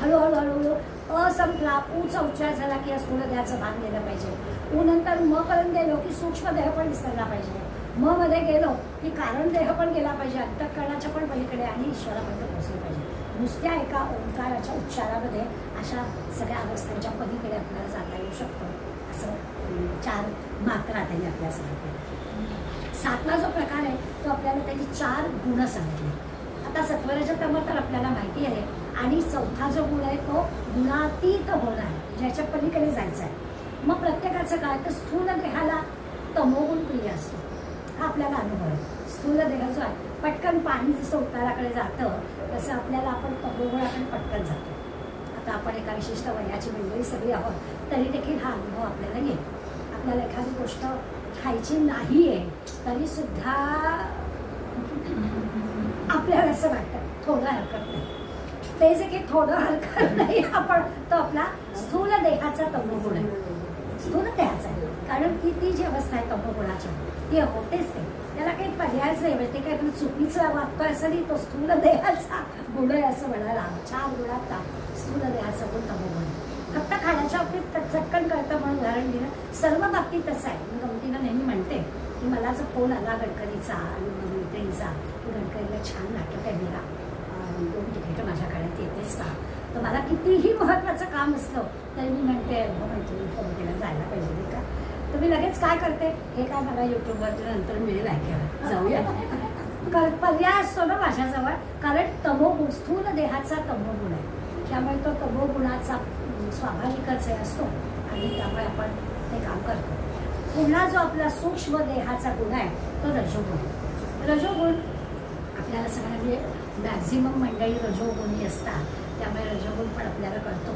हळूहळू हळूहळू अ संपला, ऊचा उच्चार झाला की स्थूल देहाचं भान गेलं पाहिजे. ऊ नंतर म पर्यंत गेलो की सूक्ष्म देह पण विसरला पाहिजे. म मध्ये गेलो की कारण देह पण गेला पाहिजे, अंतःकरणाच्या पण पलीकडे आणि ईश्वरापर्यंत पोहोचलं पाहिजे. नुसत्या एका ओंकाराच्या उच्चारामध्ये अशा सगळ्या अवस्थांच्या पलीकडे आपल्याला जाता येऊ शकतो. असं 4 मात्रा त्यांनी आपल्याला सांगितल्या. 7वा जो प्रकार आहे तो आपल्याला त्याची 4 गुण सांगितले. आता सत्वराच्या तम तर आपल्याला माहिती आहे. आणि 4था जो गुण आहे तो गुणातीत होणं आहे, ज्याच्या पलीकडे जायचं आहे. मग प्रत्येकाचं काय, तर स्थूल देहाला तमोगुण प्रिय असतो, हा आपल्याला अनुभव आहे. स्थूल देह जो आहे पटकन पाणी जसं उताराकडे जातं तसं आपल्याला आपण तमोगुणाकडे पटकन जातो. आता आपण एका विशिष्ट वयाची मंडळी सगळी आहोत तरी देखील हा अनुभव आपल्याला येईल. आपल्याला एखादी गोष्ट खायची नाही आहे तरी सुद्धा आपल्याला असं वाटतं थोडं हरकत नाही. ते जे काही थोडं हरकत नाही आपण तो आपला स्थूल देहाचा तमोगुण आहे. स्थूल देहाचा आहे कारण की ती जी अवस्था आहे तमोगुणाची ती होतेच ते, त्याला काही पर्यायच नाही. ते काही चुकीचं वागतोय असं नाही, तो स्थूल देहाचा गुण आहे असं म्हणायला हवं. 4 गुणातला स्थूल देहाचा गुण तमोगुण आहे. फक्त खाण्याच्या बाबतीत चटकन कळतं म्हणून उदाहरण दिलं, सर्व बाबतीत तसं आहे. मी गमतीनं नेहमी म्हणते की मला जर फोन आला गडकरीचा आणि मैत्रिणीचा की गडकरीला छान नाटक आहे मेरा, 2 तिकीटं माझ्याकडे येतेच का, तर मला कितीही महत्त्वाचं काम असलं तरी मी म्हणते मैत्रिणी फोन केला जायला पाहिजे नाही का. तर मी लगेच काय करते, हे काय मला यूट्यूबवर नंतर मिळेल ऐकायला, जाऊया पर्याय असतो ना माझ्याजवळ, कारण तमोगुण स्थूल देहाचा तमोगुण आहे, त्यामुळे तो तमोगुणाचा स्वाभाविकच हे असतो आणि त्यामुळे आपण ते काम करतो. पुन्हा जो आपला सूक्ष्म देहाचा गुण आहे तो रजोगुण. रजोगुण आपल्याला सगळ्यांना मॅक्झिमम मंडळी रजोगुणी असतात, त्यामुळे रजोगुण पण आपल्याला कळतो.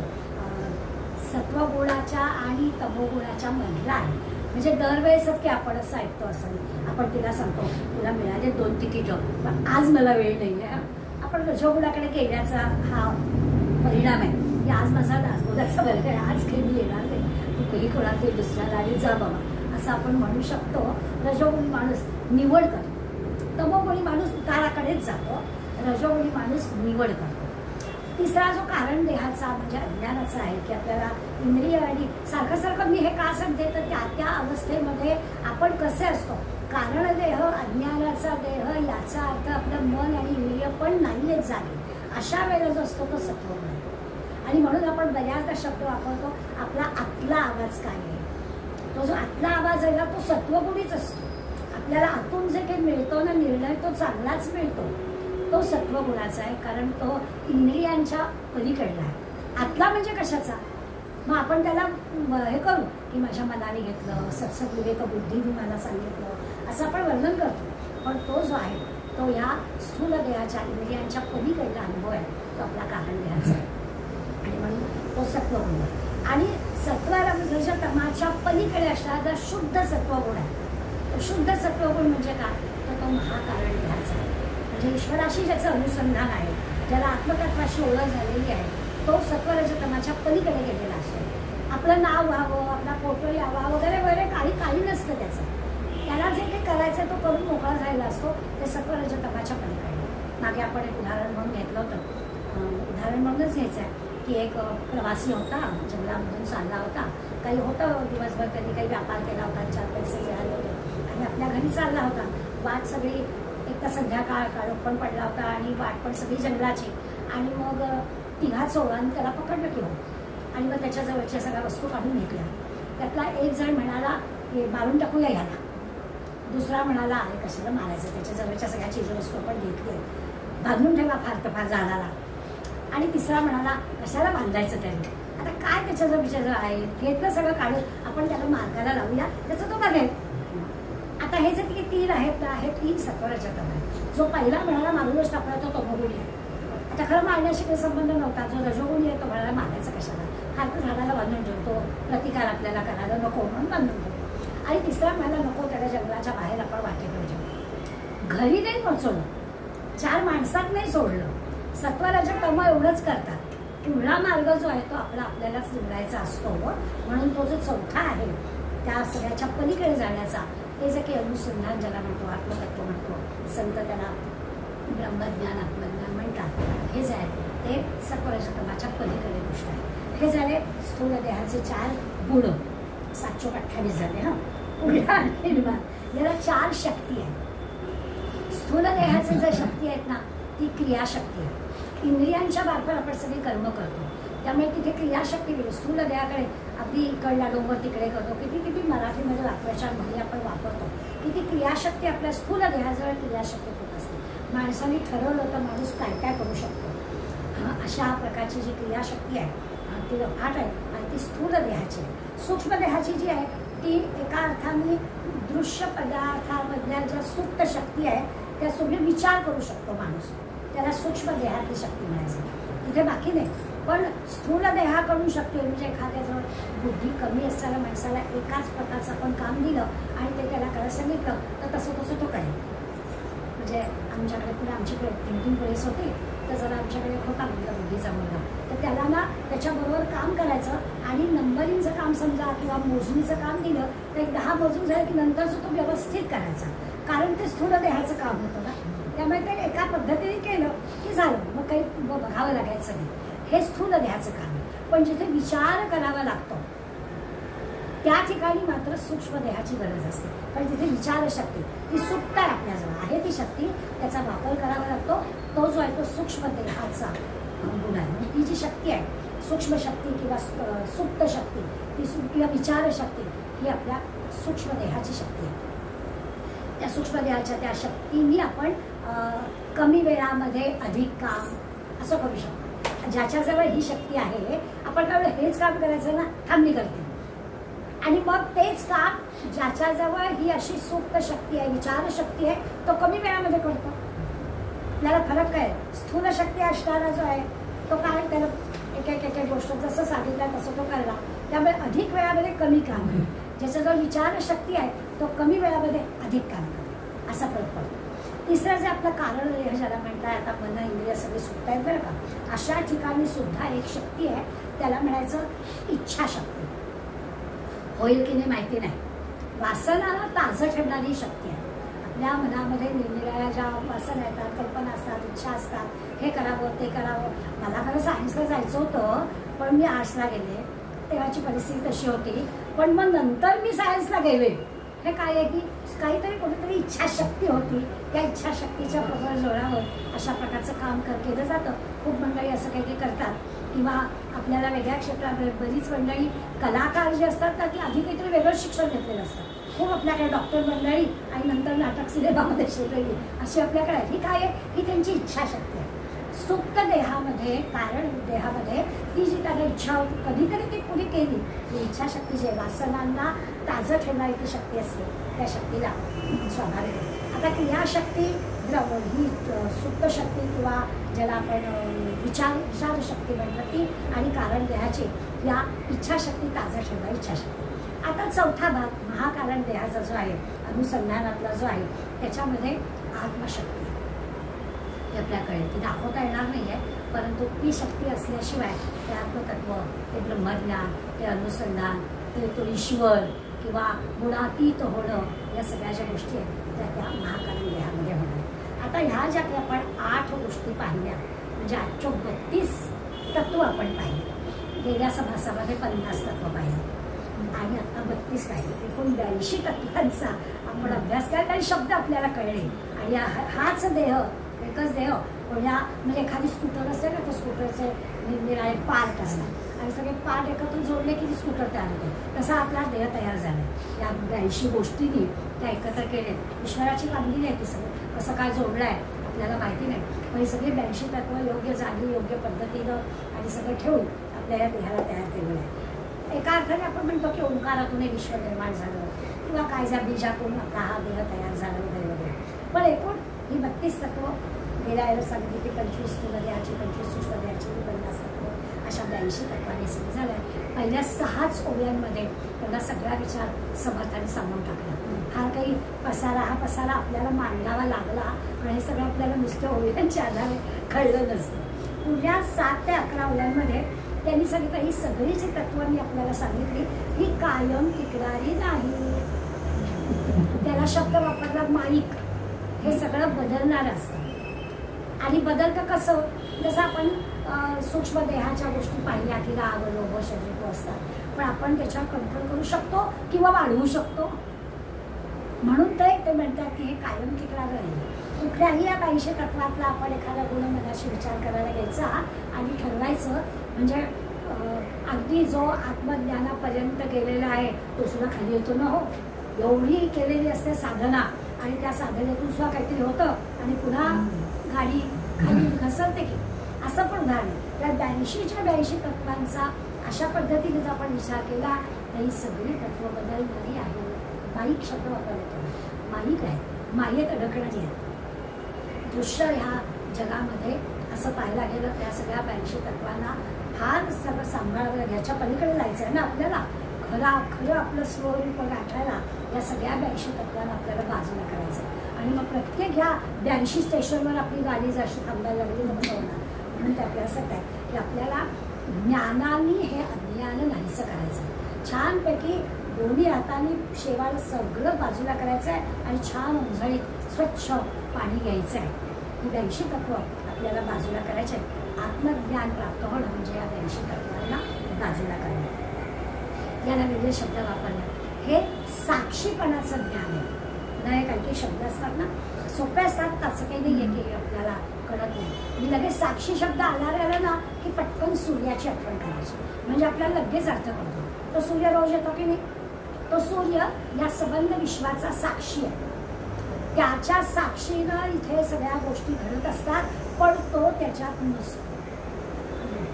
सत्वगुणाच्या आणि तमोगुणाच्या मधला आहे. म्हणजे दरवेळेसच की आपण असं ऐकतो असं आपण तिला सांगतो तुला मिळाले 2 तिकीटं, पण आज मला वेळ नाही आहे. आपण रजोगुणाकडे गेल्याचा हा परिणाम आहे की आज माझा दासबोधाचा वर्ग आहे, आज काही मी येणार नाही, तू काही कोणाला ते दुसऱ्याला आणि जा बाबा असं आपण म्हणू शकतो. रजोगुणी माणूस निवड करतो, तमोगुणी माणूस उताराकडेच जातो, रजोगुणी माणूस निवड करतो. तिसरा जो कारण देहाचा म्हणजे अज्ञानाचा आहे की आपल्याला इंद्रिय आणि सारखं सारखं मी हे का सांगते तर त्या त्या अवस्थेमध्ये आपण कसे असतो. कारण देह अज्ञानाचा देह याचा अर्थ आपलं मन आणि इंद्रिय पण नाही आहेत झाले, अशा वेळेला जो असतो तो सत्वगुण आहे. आणि म्हणून आपण बऱ्याचदा शब्द वापरतो आपला आतला आवाज काय आहे. तो जो आतला आवाज आहे ना तो सत्वगुणीच असतो. आपल्याला आतून जे काही मिळतो ना निर्णय तो चांगलाच मिळतो, तो सत्वगुणाचा आहे, कारण तो इंद्रियांच्या पलीकडला आहे. आतला म्हणजे कशाचा, मग आपण त्याला हे करू की माझ्या मनाने घेतलं, सत्सद विवेक बुद्धीने मला सांगितलं असं आपण वर्णन करतो, पण तो जो आहे तो ह्या स्थूल देहाच्या इंद्रियांच्या पलीकडला अनुभव आहे, तो आपला कारण देहाचा आहे आणि म्हणून तो सत्वगुण आहे. आणि सत्वरजोच्या तमाच्या पलीकडे असणारा शुद्ध सत्वगुण आहे. शुद्ध सत्वगुण म्हणजे काय तर तो महाकारण देहाचा आहे. म्हणजे ईश्वराशी ज्याचं अनुसंधान आहे, ज्याला आत्मतत्वाशी ओळख झालेली आहे, तो सत्वरजतमाच्या पलीकडे गेलेला असतो. आपलं नाव व्हावं, आपला फोटो यावा वगैरे वगैरे काही नसतं त्याचं. त्याला जे काही करायचं तो करून मोकळा झालेला असतो, ते सत्वरजतमाच्या पलीकडे. मागे आपण एक उदाहरण म्हणून घेतलं होतं, उदाहरण म्हणूनच घ्यायचं आहे की एक प्रवासी होता, जंगलामधून चालला होता, काही होतं दिवसभर त्यांनी काही व्यापार केला होता, 4 पैसे मिळाले होते आणि आपल्या घरी चालला होता. वाट सगळी एक तर संध्याकाळ काळोख पण पडला होता आणि वाट पण सगळी जंगलाची. आणि मग तिघा चोरांनी त्याला पकडलं की हो, आणि मग त्याच्या जवळच्या सगळ्या वस्तू काढून घेतल्या. त्यातला एक जण म्हणाला की मारून टाकूया ह्याला, दुसरा म्हणाला अरे कशाला मारायचं, त्याच्या जवळच्या सगळ्या चीजवस्तू पण घेतली, बांधून ठेवा फार तर फार झाडाला. आणि तिसरा म्हणाला कशाला बांधायचं त्यांनी, आता काय त्याच्याजवळ विचार आहे, घेतलं सगळं काढून आपण त्याला मार्गाला लावूया, त्याचं तो बघेल. आता हे जे 3 आहेत ना, हे 3 सत्वरजतम आहे. जो पहिला म्हणाला मारूनच टाकला तो तमोगुणी आहे. आता खरं मारण्याशी काही संबंध नव्हता. जो रजोगुणी आहे तो म्हणाला मारायचं कशाला, फार तर झाडाला बांधून ठेवतो, प्रतिकार आपल्याला करायला नको म्हणून बांधून ठेवतो. आणि तिसरा म्हणाला नको त्याला जंगलाच्या बाहेर आपण वाटेकडे जाऊ. घरी नाही पोचवलं, 4 माणसात नाही सोडलं. सत्वरजतम एवढंच करतात. पुढला मार्ग जो आहे तो आपल्यालाच निवडायचा असतो, म्हणून तो जो चौथा आहे त्या सगळ्याच्या पलीकडे जाण्याचा, ते जे काही अनुसंधान ज्याला म्हणतो, आत्मतत्व म्हणतो, संत त्याला ब्रह्मज्ञान आत्मज्ञान म्हणतात, हे जे आहे ते सत्वरजतमाच्या पलीकडे गोष्ट आहे. हे झाले स्थूल देहाचे 4 गुण, 728 झाले. हा पुढला निर्माण याला 4 शक्ती आहेत. स्थूल देहाचे जे शक्ती आहेत ना ती क्रियाशक्ती आहे. इंद्रियांच्या मार्फत आपण सगळे कर्म करतो, त्यामुळे तिथे क्रियाशक्ती मिळते. स्थूल देहाकडे अगदी इकडला डोंगर तिकडे करतो, किती मराठीमध्ये वाक्याच्या मध्ये आपण वापरतो, किती क्रियाशक्ती आपल्या स्थूल देहाजवळ क्रियाशक्ती होत असते. माणसाने ठरवलं तर माणूस काय काय करू शकतो. अशा प्रकारची जी क्रियाशक्ती आहे ती अफाट आहे आणि ती स्थूल देहाची आहे. सूक्ष्म देहाची जी आहे ती एका अर्थाने दृश्य पदार्थामधल्या ज्या सुप्त शक्ती आहे त्या सगळे विचार करू शकतो माणूस, त्याला सूक्ष्म देहातली शक्ती म्हणायची. तिथे बाकी नाही. पण स्थूल देहाकडून शक्ती म्हणजे एखाद्याजवळ बुद्धी कमी असणाऱ्या माणसाला एकाच प्रकारचं आपण काम दिलं आणि ते त्याला करायला सांगितलं तर तसं तो करेल. म्हणजे आमच्याकडे आमच्याकडे प्रिंटिंग प्रेस होती, तर जरा आमच्याकडे होता मुलगा बुद्धीचा मुलगा, तर त्याला ना त्याच्याबरोबर काम करायचं आणि नंबरिंगचं काम समजा किंवा मोजणीचं काम दिलं तर एक 10 मोजून झालं की नंतरचं तो व्यवस्थित करायचा, कारण ते स्थूल देहाचं काम होतं ना. त्यामुळे ते एका पद्धतीने केलं की झालं, मग काही बघावं लागायचं नाही. हे स्थूल देहाचं काम आहे. पण जिथे विचार करावा लागतो त्या ठिकाणी मात्र सूक्ष्म देहाची गरज असते, पण तिथे विचारशक्ती ती सुप्त आहे, आपल्याजवळ आहे ती शक्ती, त्याचा वापर करावा लागतो. तो जो आहे तो सूक्ष्म देहाचा गुण आहे. ती जी शक्ती आहे सूक्ष्म शक्ती किंवा सुप्त शक्ती ती किंवा विचारशक्ती ही आपल्या सूक्ष्म देहाची शक्ती आहे. त्या सूक्ष्म देहाच्या त्या शक्तींनी आपण कमी वेळामध्ये अधिक काम असं करू शकतो. ज्याच्याजवळ ही शक्ती आहे, आपण काय हेच काम करायचं ना, थांबणी करते. आणि मग तेच काम ज्याच्याजवळ ही अशी सुप्त शक्ती आहे, विचार शक्ती आहे, तो कमी वेळामध्ये करतो. आपल्याला फरक काय, स्थूल शक्ती असणारा जो आहे तो काय, त्याला एक एक गोष्ट जसं सांगितलं तसं तो करला, त्यामुळे अधिक वेळामध्ये कमी काम आहे. ज्याच्याजवळ विचार शक्ती आहे तो कमी वेळामध्ये अधिक काम करतो, असा फरक पडतो. तिसरं जे आपलं कारण ज्याला म्हटलं आहे, आता मन इंद्रिय सगळे सुटत आहेत बरं का, अशा ठिकाणी सुद्धा एक शक्ती आहे, त्याला म्हणायचं इच्छाशक्ती. होईल की नाही माहिती नाही, वासनाला ताजं ठेवणारी शक्ती आहे. आपल्या मनामध्ये निरनिराळ्या ज्या वासना येतात, कल्पना असतात, इच्छा असतात, हे करावं ते करावं. मला खरं सायन्सला जायचं होतं, पण मी आर्ट्सला गेले, तेव्हाची परिस्थिती तशी होती. पण मग नंतर मी सायन्सला गेले. हे काय आहे की काहीतरी कुठेतरी इच्छाशक्ती होती, त्या इच्छाशक्तीच्या प्रबळ जोरावर अशा प्रकारचं काम केलं जातं. खूप मंडळी असं काही करतात, किंवा आपल्याला वेगळ्या क्षेत्रामध्ये बरीच मंडळी कलाकार जे असतात ना, ती आधी काहीतरी वेगळं शिक्षण घेतलेलं असतं. खूप आपल्याकडे डॉक्टर मंडळी आणि नंतर नाटक सिनेमामध्ये शिकलेली अशी आपल्याकडे ही काय आहे, ही त्यांची इच्छाशक्ती आहे. सुप्त देहामध्ये, कारण देहामध्ये ती जी त्यांना इच्छा होती, कधी कधी ती पुरी केली, ही इच्छाशक्ती जी वासनांना ताजं ठेवणारी ती शक्ती असते, त्या शक्तीला स्वाभाविक. आता क्रियाशक्ती ही सुप्त शक्ती किंवा ज्याला आपण विचारशक्ती म्हणतो ती, आणि कारण देहाची या इच्छाशक्ती ताजं ठेवणारी इच्छाशक्ती. आता चौथा भाग महाकारण देहाचा जो आहे, अनुसंधानातला जो आहे, त्याच्यामध्ये आत्मशक्ती आपल्याकडे ती दाखवता येणार नाही आहे, परंतु ती शक्ती असल्याशिवाय ते आत्मतत्व, ते ब्रह्मज्ञान, ते अनुसंधान, तो ईश्वर किंवा गुणातीत होणं, या सगळ्या ज्या गोष्टी आहेत त्या महाकारण देहामध्ये होणार. आता ह्या ज्या काही आपण 8 गोष्टी पाहिल्या, म्हणजे 832 तत्व आपण पाहिले. गेल्या समासामध्ये 50 तत्व पाहिले आणि आता 32 पाहिले. एकूण 82 तत्वांचा आपण अभ्यास केला आणि शब्द आपल्याला कळले. आणि हाच देह, एकच देह, कोणा म्हणजे एखादी स्कूटर असेल ना, तर स्कूटरचे निरनिराळे पार्ट असतात आणि सगळे पार्ट एकत्र जोडले की स्कूटर तयार होते. तसा आपला देह तयार झाला. या 82 गोष्टींनी त्या एकत्र केले. ईश्वराची कामगिरी आहे ती. सगळं कसं काय जोडलं आहे आपल्याला माहिती नाही, पण हे सगळे 82 तत्व योग्य जागी, योग्य पद्धतीनं आणि सगळं ठेवून आपल्या या देहाला तयार केलेलं आहे. एका अर्थाने आपण म्हणतो की ओंकारातून हे विश्व निर्माण झालं, किंवा काय ज्या बीजातून आपला हा देह तयार झाला वगैरे वगैरे. पण एकूण ही 32 तत्व गेल्या वेळेला सांगितली की 25 स्थूलदेहाची, 25 सूक्ष्मदेहाची, 50 तत्व, अशा 82 तत्वांनी सुरू झाल्या. पहिल्या 6च ओव्यांमध्ये त्यांना सगळा विचार समर्थाने सांगून टाकला. हा काही पसारा, हा पसारा आपल्याला मांडावा लागला, पण हे सगळं आपल्याला नुसत्या ओव्यांच्या आधारे कळलं नसतं. पुढल्या 7 ते 11 ओव्यांमध्ये त्यांनी सांगितलं ही सगळी जी तत्वांनी आपल्याला सांगितली ही कायम टिकणारी नाही. त्याला शब्द वापरला माईक. हे सगळं बदलणार असतं. आणि बदलतं कसं, जसं आपण सूक्ष्म देहाच्या गोष्टी पाहिल्या की राग, लोभ, शरीर असतात, पण आपण त्याच्यावर कंट्रोल करू शकतो किंवा वाढवू शकतो. म्हणून ते म्हणतात की हे कायम टिकणार नाही. कुठल्याही या 82 तत्वातला आपण एखादा गुण मनाशी विचार करायला घ्यायचा आणि ठरवायचं. म्हणजे अगदी जो आत्मज्ञानापर्यंत गेलेला आहे तो सुद्धा खाली येतो ना. हो, एवढी केलेली असते साधना, आणि त्या साधनेतून सुद्धा काहीतरी होतं आणि पुन्हा गाडी खाली घसरते की, असं पण उदाहरण आहे. त्या 82च्या 82 तत्वांचा अशा पद्धतीने जर आपण विचार केला तर ही सगळी तत्व बदलणारी आहे. माईक शब्द वापरतो. माईक आहे, मायेत अडकणारी आहे. दृश्य ह्या जगामध्ये असं पाहायला गेलं त्या सगळ्या 82 तत्वांना फार सगळं सांभाळावं, ह्याच्या पलीकडे जायचं आहे ना आपल्याला. खरं आपलं स्वरूप गाठायला या सगळ्या 82 तत्वांना आपल्याला बाजूला करायचं. आणि मग प्रत्येक ह्या 82 स्टेशनवर आपली गाडी जशी थांबायला लागली नव्हतं होणार. म्हणून ते आपल्याला असं आहे की आपल्याला ज्ञानाने हे अज्ञान नाहीसं करायचं. छानपैकी दोन्ही हाताने शेवाळ सगळं बाजूला करायचं आहे आणि छान उंजळीत स्वच्छ पाणी घ्यायचं आहे. ही 82 तत्व आपल्याला बाजूला करायचे. आत्मज्ञान प्राप्त होणं म्हणजे या 82 तत्वांना बाजूला करणं. याला वेगळे शब्द वापरले. हे साक्षीपणाचं ज्ञान आहे. नाही काही काही शब्द असतात ना सोपे असतात, असं काही नाही आहे की आपल्याला कळत नाही. आणि लगेच साक्षी शब्द आला ना की पटकन सूर्याची आठवण करायची, म्हणजे आपल्याला लगेच अर्थ कळतो. तो सूर्य रोज येतो की नाही, तो सूर्य या सबंध विश्वाचा साक्षी आहे. त्याच्या साक्षीनं इथे सगळ्या गोष्टी घडत असतात, पण तो त्याच्यात नसतो.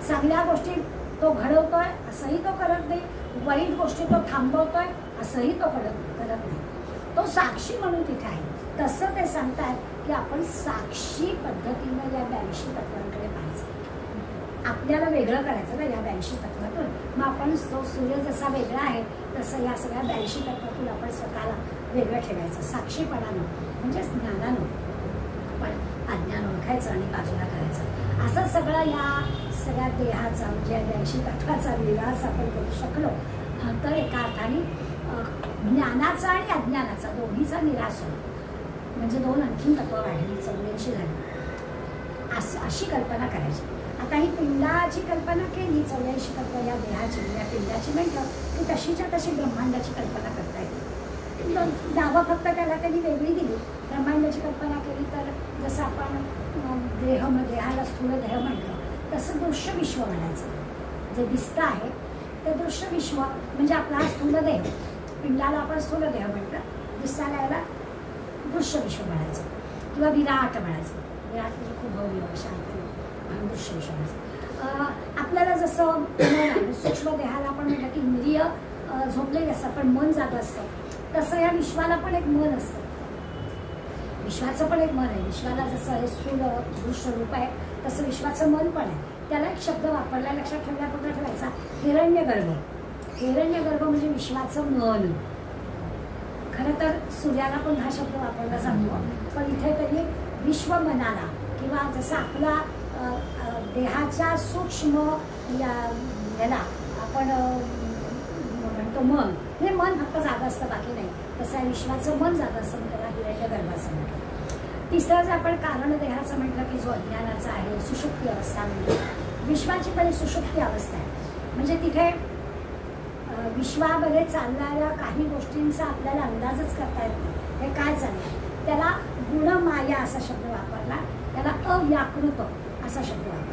चांगल्या गोष्टी तो घडवतोय असंही तो करत नाही, वाईट गोष्टी तो थांबवतोय असंही तो करत नाही. तो साक्षी म्हणून तिथे आहे. तसं ते सांगतात की आपण साक्षी पद्धतीनं या 82 तत्वांकडे पाहायचं. आपल्याला वेगळं करायचं ना या 82 तत्वातून. मग आपण तो सूर्य जसा वेगळा आहे तसं या सगळ्या 82 तत्वातून आपण स्वतःला वेगळं ठेवायचं. साक्षीपणानं म्हणजे ज्ञानानं आपण अज्ञान ओळखायचं आणि बाजूला करायचं. असं सगळं या सगळ्या देहाचा म्हणजे 82 तत्वाचा विलास आपण करू शकलो तर एका अर्थाने ज्ञानाचा आणि अज्ञानाचा दोन्हीचा निराश होईल. म्हणजे 2 आणखीन तत्व वाढली, 84 झाली अशी कल्पना करायची. आता ही पिंडाची कल्पना केली, 84 तत्व या देहाची या पिंडाची म्हटलं की तशीच्या तशी ब्रह्मांडाची कल्पना करता येते. नावं फक्त त्याला त्यांनी वेगळी दिली. ब्रह्मांडाची कल्पना केली तर जसं आपण देहाला स्थूल देह म्हटलं तसं दृश्य विश्व म्हणायचं. जे दिसतं आहे ते दृश्य विश्व म्हणजे आपला स्थूल देह. पिंडाला आपण स्थूल देह म्हटलं, दिसायला याला दृश्य विश्व म्हणायचं किंवा विराट म्हणायचं. विराट म्हणजे खूप भव्य शांत म्हणून दृश्य विश्व म्हणायचं. आपल्याला जसं मन सूक्ष्म देहाला आपण म्हटलं की इंद्रिय झोपलेली असतात पण मन जाग असतं, तसं या विश्वाला पण एक मन असतं. विश्वाचं पण एक मन आहे. विश्वाला जसं हे स्थूल दृश्य रूप आहे तसं विश्वाचं मन पण आहे. त्याला एक शब्द वापरला, लक्षात ठेवण्यापुरता ठेवायचा, हिरण्यगर्भ. हिरण्यगर्भ म्हणजे विश्वाचं मन. खरं तर सूर्याला पण हा शब्द वापरला जातो, पण इथे तरी विश्व मनाला किंवा जसं आपला देहाच्या सूक्ष्म याला आपण म्हणतो मन, हे मन फक्त जागा असतं बाकी नाही, तसं विश्वाचं मन जागा असतं, त्याला हिरण्यगर्भ असं म्हणतो. तिसरं जर आपण कारण देहाचं म्हटलं की जो अज्ञानाचा आहे, सुषुप्ती अवस्था म्हणजे विश्वाची पहिली सुषुप्ती अवस्था आहे. म्हणजे तिथे विश्वामध्ये चालणाऱ्या काही गोष्टींचा आपल्याला अंदाजच करता येत नाही, हे काय चाललंय. त्याला गुणमाया असा शब्द वापरला, त्याला अव्याकृत असा शब्द वापरला.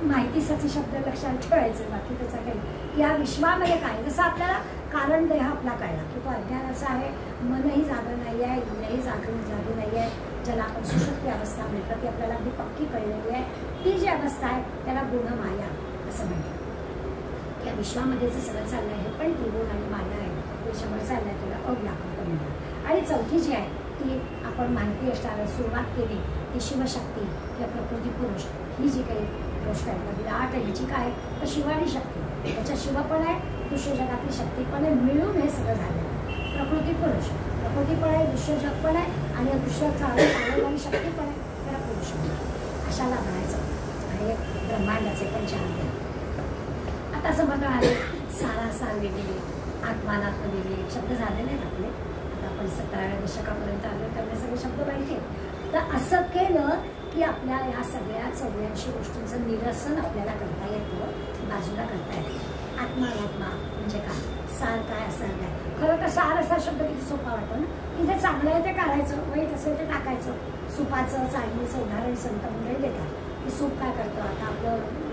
माहितीसाठी शब्द लक्षात ठेवायचे, बाकी त्याचा काही या विश्वामध्ये काय. जसं आपल्याला कारण देह आपला कळला की तो अज्ञानाचा आहे, मनही जागं नाही आहे, इंद्रियही जागी नाही आहे, ज्याला आपण सुषुप्ती अवस्था म्हणतो ती आपल्याला अगदी पक्की कळलेली आहे. ती जी अवस्था आहे त्याला गुणमाया असं म्हणतात. या विश्वामध्ये जे सगळं चाललं आहे हे पण त्रिगुण आणि माया आहे, त्याच्यामुळे चाललं आहे, त्याला अव्याकृत म्हणतात. आणि चौथी जी आहे ती आपण माहिती असणारं सुरुवात केली ती शिवशक्ती किंवा प्रकृती पुरुष ही जी काही गोष्ट आहे विराट ह्याची काय तर शिवानी शक्ती, त्याच्या शिव पण आहे, दृश्य जगातली शक्ती पण आहे, मिळून हे सगळं झालेलं आहे. प्रकृती पुरुष, प्रकृती पण आहे, दृश्य जग पण आहे आणि दृश्य चालवणारी शक्ती पण आहे, त्याला पुरुष अशाला म्हणायचं. आणि ब्रह्मांडाचे पण चार आहे. आता समज आले सारासार वेगळे, आत्मानात्म वेगळे शब्द झालेले आहेत आपले. आता आपण 17व्या दशकापर्यंत आलो तर सगळे शब्द पाहिजे. तर असं केलं की आपल्या या सगळ्या 84 गोष्टींचं निरसन आपल्याला करता येतं, बाजूला करता येतं. आत्मानात्मा म्हणजे काय, सार काय असं काय. खरं तर सार असा शब्द किती सोपा वाटतो ना, की जे चांगलं आहे ते काढायचं, वाईट असेल ते टाकायचं. सुपाचं चाळणीचं उदाहरण संत मंडळी देतात की सूप काय करतं. आता आपलं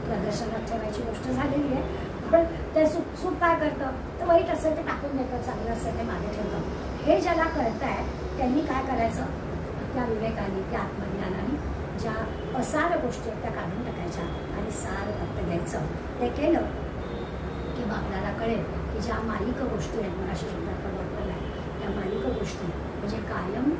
प्रदर्शनात ठेवायची गोष्ट झालेली आहे, पण ते सूप काय करतं तर वाईट असेल ते टाकून देतं, चांगलं असेल ते मागे ठेवतं. हे ज्याला कळतं आहे त्यांनी काय करायचं, त्या विवेकाने त्या आत्मज्ञानाने ज्या असार गोष्टी आहेत त्या काढून टाकायच्या आणि सार फक्त द्यायचं. ते केलं की मग आपल्याला कळेल की ज्या मालिक गोष्टी आहेत, मराठी शब्द आपण वापरला आहे, त्या मालिक गोष्टी म्हणजे कायम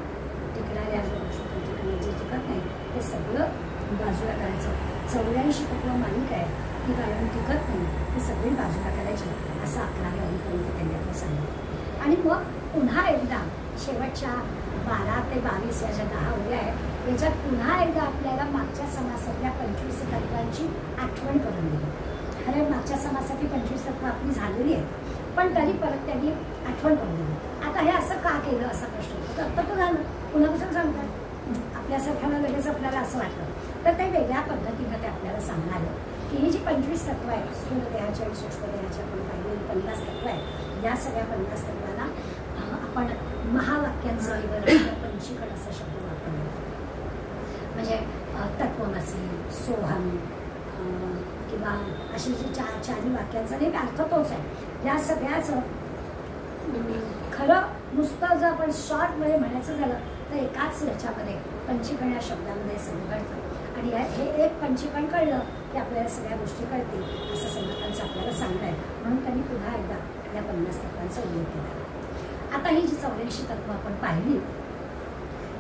टिकणाऱ्या ज्या गोष्टी जे टिकत नाही ते सगळं बाजूला करायचं. 84 तत्व मालिक आहे ती कायम टिकत नाही, ती सगळी बाजूला करायची असं आपल्याला अलीपर्यंत त्यांनी सांगितलं. आणि मग पुन्हा एकदा शेवटच्या 12 ते 22 या ज्या 10 ओळ्या आहेत याच्यात पुन्हा एकदा आपल्याला मागच्या समासातल्या 25 तत्वांची आठवण करून दिली. खरं मागच्या समासाची 25 तत्व आपली झालेली आहेत, पण तरी परत त्यांनी आठवण करून दिली. आता हे असं का केलं असा प्रश्न होतो. तर तो झालं पुन्हा कसं सांगतात आपल्यासारख्याला लगेच आपल्याला असं वाटतं. तर ते वेगळ्या पद्धतीनं ते आपल्याला सांगणार आहे की ही जी 25 तत्व आहेत, स्थूल देहाच्या आणि सूक्ष्म देहाच्या आपण पाहिलेली 50 तत्व आहेत, या सगळ्या 50 तत्वाला आपण महावाक्यांचं पंचीकरण असा शब्द वापरला. म्हणजे तत्वमसी, सोहम किंवा अशी जी चारही वाक्यांचा एक अर्थ तोच आहे. या सगळ्याचं खरं नुसतं जर आपण शॉर्टमध्ये म्हणायचं झालं तर एकाच ह्याच्यामध्ये पंचीकरण या शब्दामध्ये सगळं कळतं आणि हे एक पंचीकरण कळलं की आपल्याला सगळ्या गोष्टी कळतील असं समर्थांचं आपल्याला सांगणं आहे. म्हणून त्यांनी पुन्हा एकदा या 50 तत्वांचा उल्लेख केला. आता ही जी 84 तत्व आपण पाहिली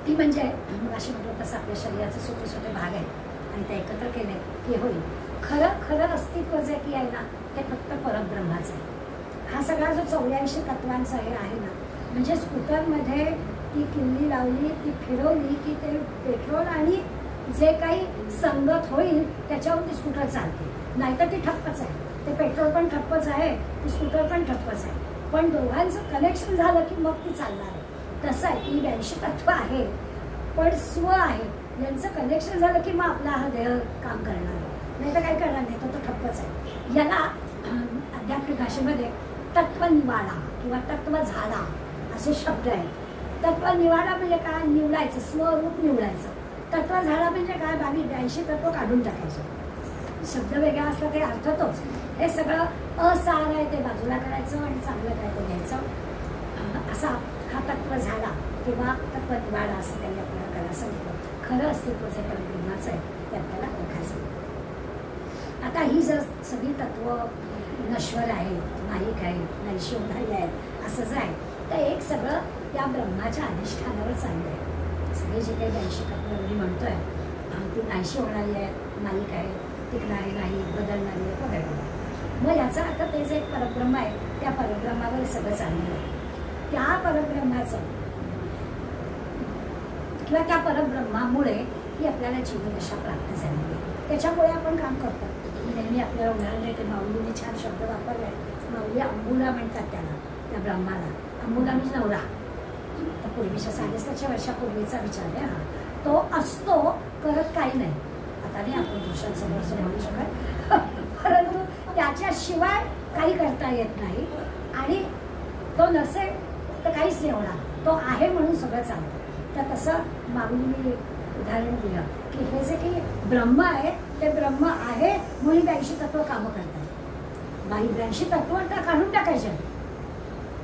ती म्हणजे अशी म्हटलं तसं आपल्या शरीराचे छोटे छोटे भाग आहेत आणि ते एकत्र केले की होईल खरं खरं अस्तित्व जे की आहे ना ते फक्त परब्रह्माचं आहे. हा सगळा जो 84 तत्वांचा हे आहे ना म्हणजे स्कूटरमध्ये ती किल्ली लावली ती फिरवली की ते पेट्रोल आणि जे काही संगत होईल त्याच्यावर ती स्कूटर चालते, नाहीतर ती ठप्पच आहे. ते पेट्रोल पण ठप्पच आहे, ती स्कूटर पण ठप्पच आहे. पण दोघांचं कनेक्शन झालं की मग ती चालणार आहे. तसं आहे की 82 तत्व आहे पण स्व आहे, यांचं कनेक्शन झालं की मग आपला हा देह काम करणार आहे, नाही तर काही करणार नाही, तो ठप्पच आहे. याला आध्यात्मिक भाषेमध्ये तत्वनिवाडा किंवा तत्व झाला असे शब्द आहेत. तत्वनिवाडा म्हणजे काय? निवडायचं, स्वरूप निवडायचं. तत्व झाला म्हणजे काय? 82 तत्व काढून टाकायचं. शब्द वेगळा असला ते अर्थ तोच. हे सगळं असार आहे ते बाजूला करायचं आणि चांगलं काय ते घ्यायचं. असा हा तत्व झाला किंवा तत्वनिवाडा असं त्यांनी आपल्याला करायला सांगितलं. खरं अस्तित्व जे परब्रह्माचं आहे ते आपल्याला ओळखायचं. आता ही जर सगळी तत्व नश्वर आहेत, नाहीक आहेत, नैशिवधारी आहेत असं जर आहे तर एक सगळं त्या ब्रह्माच्या अधिष्ठानावर चाललं आहे. सगळे जे काही 82 तत्व म्हणतोय ती नाहीशी होणारी आहे, नाहीक आहे, टिकणारी नाही, बदलणारी आहे वगैरे. मग याचा अर्थ ते जे एक परब्रह्म आहे त्या परब्रह्मावर सगळं चाललेलं आहे. त्या परब्रह्माचं किंवा त्या परब्रह्मामुळे ही आपल्याला जीवदशा प्राप्त झालेली आहे. त्याच्यामुळे आपण काम करतो. नेहमी आपल्याला उदाहरण देते, माऊलीने छान शब्द वापरले. माऊली अंबुला म्हणतात त्याला, त्या ब्रह्माला. अंबुला म्हणजे नवरा. तर पूर्वीच्या 750 वर्षापूर्वीचा विचार आहे हा. तो असतो करत काही नाही. आता नाही आपण पुरुषांसमोर म्हणू शकत, परंतु त्याच्याशिवाय काही करता येत नाही आणि तो नसेल तर काहीच नाही होणार. तो आहे म्हणून सगळं चालतं. तर तसं माऊलीने उदाहरण दिलं की हे जे की ब्रह्म आहे ते ब्रह्म आहे म्हणून 82 तत्व कामं करतात. 82 तत्व तर काढून टाकायचे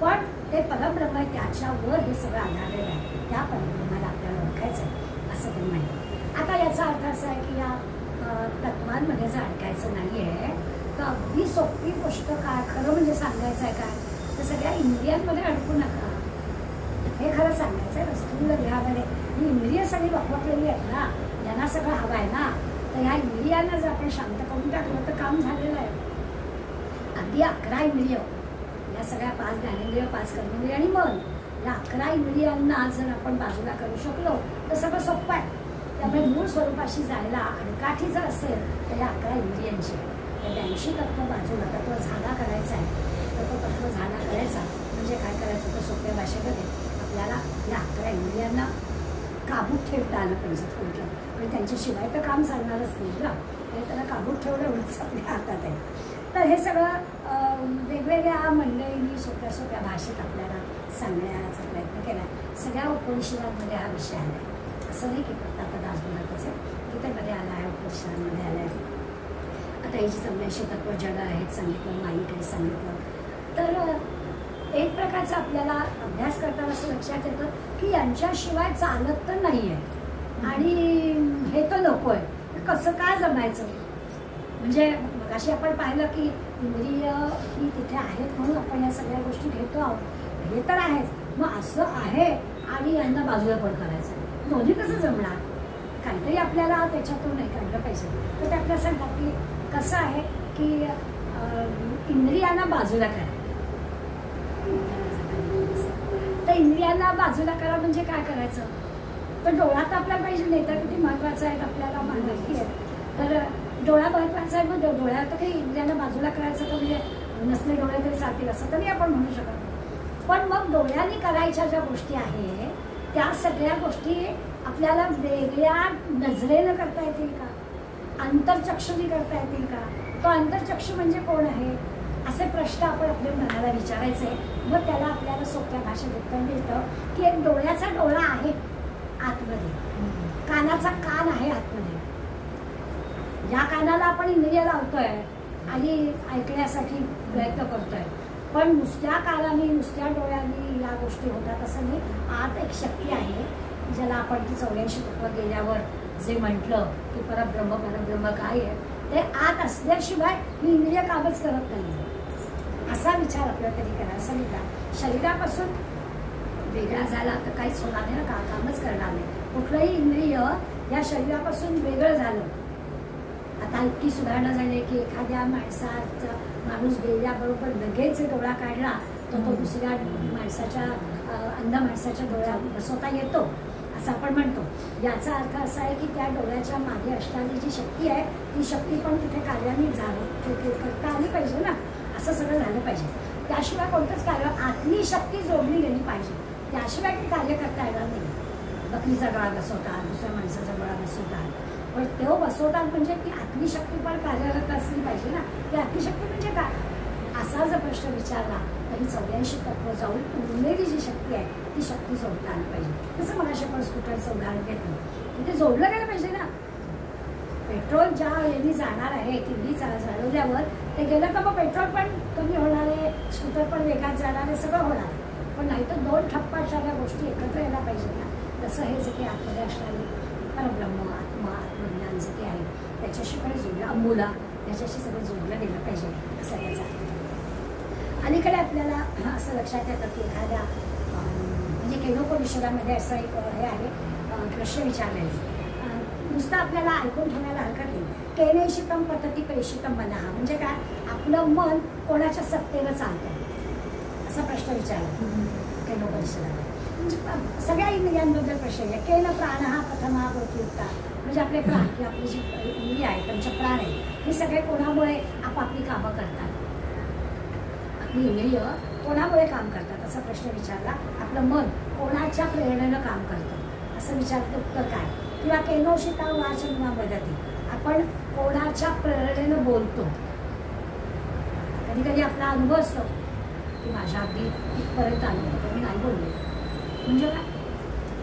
पण ते परब्रह्म आहे त्याच्यावर हे सगळं आधारलेलं आहे. त्या परब्रह्माला आपल्याला ओळखायचं आहे असं त्यांनी माहिती. आता याचा अर्थ असा आहे की या तत्वांमध्ये जर अडकायचं नाही आहे तर अगदी सोपी गोष्ट काय खरं म्हणजे सांगायचं आहे काय तर सगळ्या इंद्रियांमध्ये अडकू नका. हे खरं सांगायचं आहे. स्थूल देहामध्ये ही इंद्रिय सगळी वापरलेली आहेत ना, यांना सगळं हवं आहे ना, तर ह्या इंद्रियांना जर आपण शांत करून टाकलं तर काम झालेलं आहे. अगदी 11 इंद्रिय, या सगळ्या 5 ज्ञानेंद्रिय, 5 कर्मेंद्रिय आणि मन, या 11 इंद्रियांना जर आपण बाजूला करू शकलो तर सगळं सोपं आहे. त्यामुळे मूळ स्वरूपाशी जायला अडकाठी जर असेल तर या 11 इंद्रियांची 82 तत्व बाजूला तत्व झाला करायचा आहे. तर तो तत्व झाला करायचा म्हणजे काय करायचं तर सोप्या भाषेमध्ये आपल्याला या 11 इंद्रियांना काबूत ठेवता आलं पाहिजे थोडक्यात. आणि त्यांच्याशिवाय तर काम चालणारच नाही ना, आणि त्याला काबूत ठेवणं एवढंच आपल्या हातात आहे. तर हे सगळं वेगवेगळ्या मंडळींनी सोप्या सोप्या भाषेत आपल्याला सांगण्याचा प्रयत्न केला. सगळ्या उपनिषदांमध्ये हा विषय आला आहे. असं नाही की फक्त आता दासबोधातच आहे, गीतेमध्ये आला आहे, उपनिषदांमध्ये आला आहे. आता याची 84 तत्व जड आहेत सांगितलं, माईक आहे सांगितलं. तर एक प्रकारचा आपल्याला अभ्यास करताना असं लक्षात येतं की यांच्याशिवाय चालत तर नाही आहे आणि हे तर नको आहे. कसं काय जमायचं म्हणजे अशी आपण पाहिलं की इंद्रिय ही तिथे आहेत म्हणून आपण या सगळ्या गोष्टी घेतो आहोत. हे तर आहेच, मग असं आहे आणि यांना बाजूला पण करायचं, दोन्ही कसं जमणार? काहीतरी आपल्याला त्याच्यातून नाही काढलं पाहिजे. तर ते आपल्याला सांगतात की कसं आहे की इंद्रियांना बाजूला करा. तर इंद्रियांना बाजूला करा म्हणजे काय करायचं? तर डोळा तर आपल्याला पाहिजे, नेता किती महत्वाचा आहे आपल्याला माहिती आहे. तर डोळा महत्वाचा आहे, मग डोळ्यात तर काही इंद्रियांना बाजूला करायचं तर म्हणजे नसले डोळे तरी चालतील असं तरी आपण म्हणू शकत. पण मग डोळ्यांनी करायच्या ज्या गोष्टी आहेत त्या सगळ्या गोष्टी आपल्याला वेगळ्या नजरेनं करता येतील का? आंतरचक्षुनी करता येतील का? तो आंतरचक्षु म्हणजे कोण आहे असे प्रश्न आपण आपल्या मनाला विचारायचे. मग त्याला आपल्याला सोप्या भाषेत उत्तर मिळतं की एक डोळ्याचा डोळा आहे आतमध्ये, कानाचा कान आहे आतमध्ये. या कानाला आपण इंद्रिय लावतोय आणि ऐकण्यासाठी प्रयत्न करतोय, पण नुसत्या कानाने नुसत्या डोळ्यांनी या गोष्टी होतात असं नाही. आत एक शक्ती आहे ज्याला आपण ती 84 तत्व गेल्यावर जे म्हटलं की परब्रह्म परब्रह्म काय आहे ते आत असल्याशिवाय ही इंद्रिय कामच करत नाही. असा विचार आपल्याला तरी करायला सांगितला. शरीरापासून वेगळा झाला तर काहीच होणार नाही ना, कामच करणार नाही. कुठलंही इंद्रिय या शरीरापासून वेगळं झालं. आता इतकी सुधारणा झाली की एखाद्या माणसाचा माणूस गेल्याबरोबर लगेच डोळा काढला तर तो दुसऱ्या माणसाच्या अंध माणसाच्या डोळ्यात बसवता येतो असं आपण म्हणतो. याचा अर्थ असा आहे की त्या डोळ्याच्या मागे असणारी जी शक्ती आहे ती शक्ती पण तिथे कार्यान्वित करता आली पाहिजे ना, असं सगळं झालं पाहिजे. त्याशिवाय कोणतंच कार्य, आतली शक्ती जोडली गेली पाहिजे, त्याशिवाय काही कार्य करता येणार नाही. बकरीचा डोळा बसवतात, दुसऱ्या माणसाचा डोळा बसवतात, पण तो बसवतात म्हणजे ती आतली शक्ती पण कार्यरत असली पाहिजे ना. ती आतली शक्ती म्हणजे काय असा जर प्रश्न विचारला तरी 84 तत्व जाऊन उरलेली जी शक्ती आहे ती शक्ती जोडता आली पाहिजे. तसं मगाशी आपण स्कूटरचं उदाहरण घेतलं की ते जोडलं गेलं पाहिजे ना. पेट्रोल ज्या वेळी जाणार आहे किल्ली चालवल्यावर ते गेलं तर मग पेट्रोल पण कमी होणार आहे, स्कूटर पण वेगात जाणार आहे, सगळं होणार. पण नाही तर दोन ठप्पा सगळ्या गोष्टी एकत्र यायला पाहिजे ना. तसं हे जे काही आतमध्ये असणारे परब्रह्म आत्मा आत्मज्ञान जे काही आहे त्याच्याशी पण जोडलं, अंबुला त्याच्याशी सगळं जोडलं गेलं पाहिजे असं त्याचा. अलीकडे आपल्याला असं लक्षात येतं की एखाद्या म्हणजे केनोपनिषदामध्ये असं एक हे आहे प्रश्न विचारलेले. नुसतं आपल्याला ऐकून ठेवायला हरकत नाही. केनेशितम पतती प्रेषितम मनः म्हणजे काय, आपलं मन कोणाच्या सत्तेनं चालतं असा प्रश्न विचारला केनोपनिषदामध्ये. सगळ्या इंद्रियांबद्दल प्रश्न आहे. केन प्राण हा प्रथमा प्रत्युत्ता म्हणजे आपले प्राण किंवा आपली जी इंद्रिय आहे पंचप्राण आहे हे सगळे कोणामुळे आपापली कामं करतात, आपली इंद्रिय कोणामुळे काम करतात असा प्रश्न विचारला. आपलं मन कोणाच्या प्रेरणेनं काम करतं असं विचारलं, उत्तर काय, किंवा केनोशिता वाचन मदती आपण कोणाच्या प्रेरणेनं बोलतो. कधी कधी आपला अनुभव असतो की माझ्या अगदी इथपर्यंत आलो मी नाही बोलले म्हणजे काय,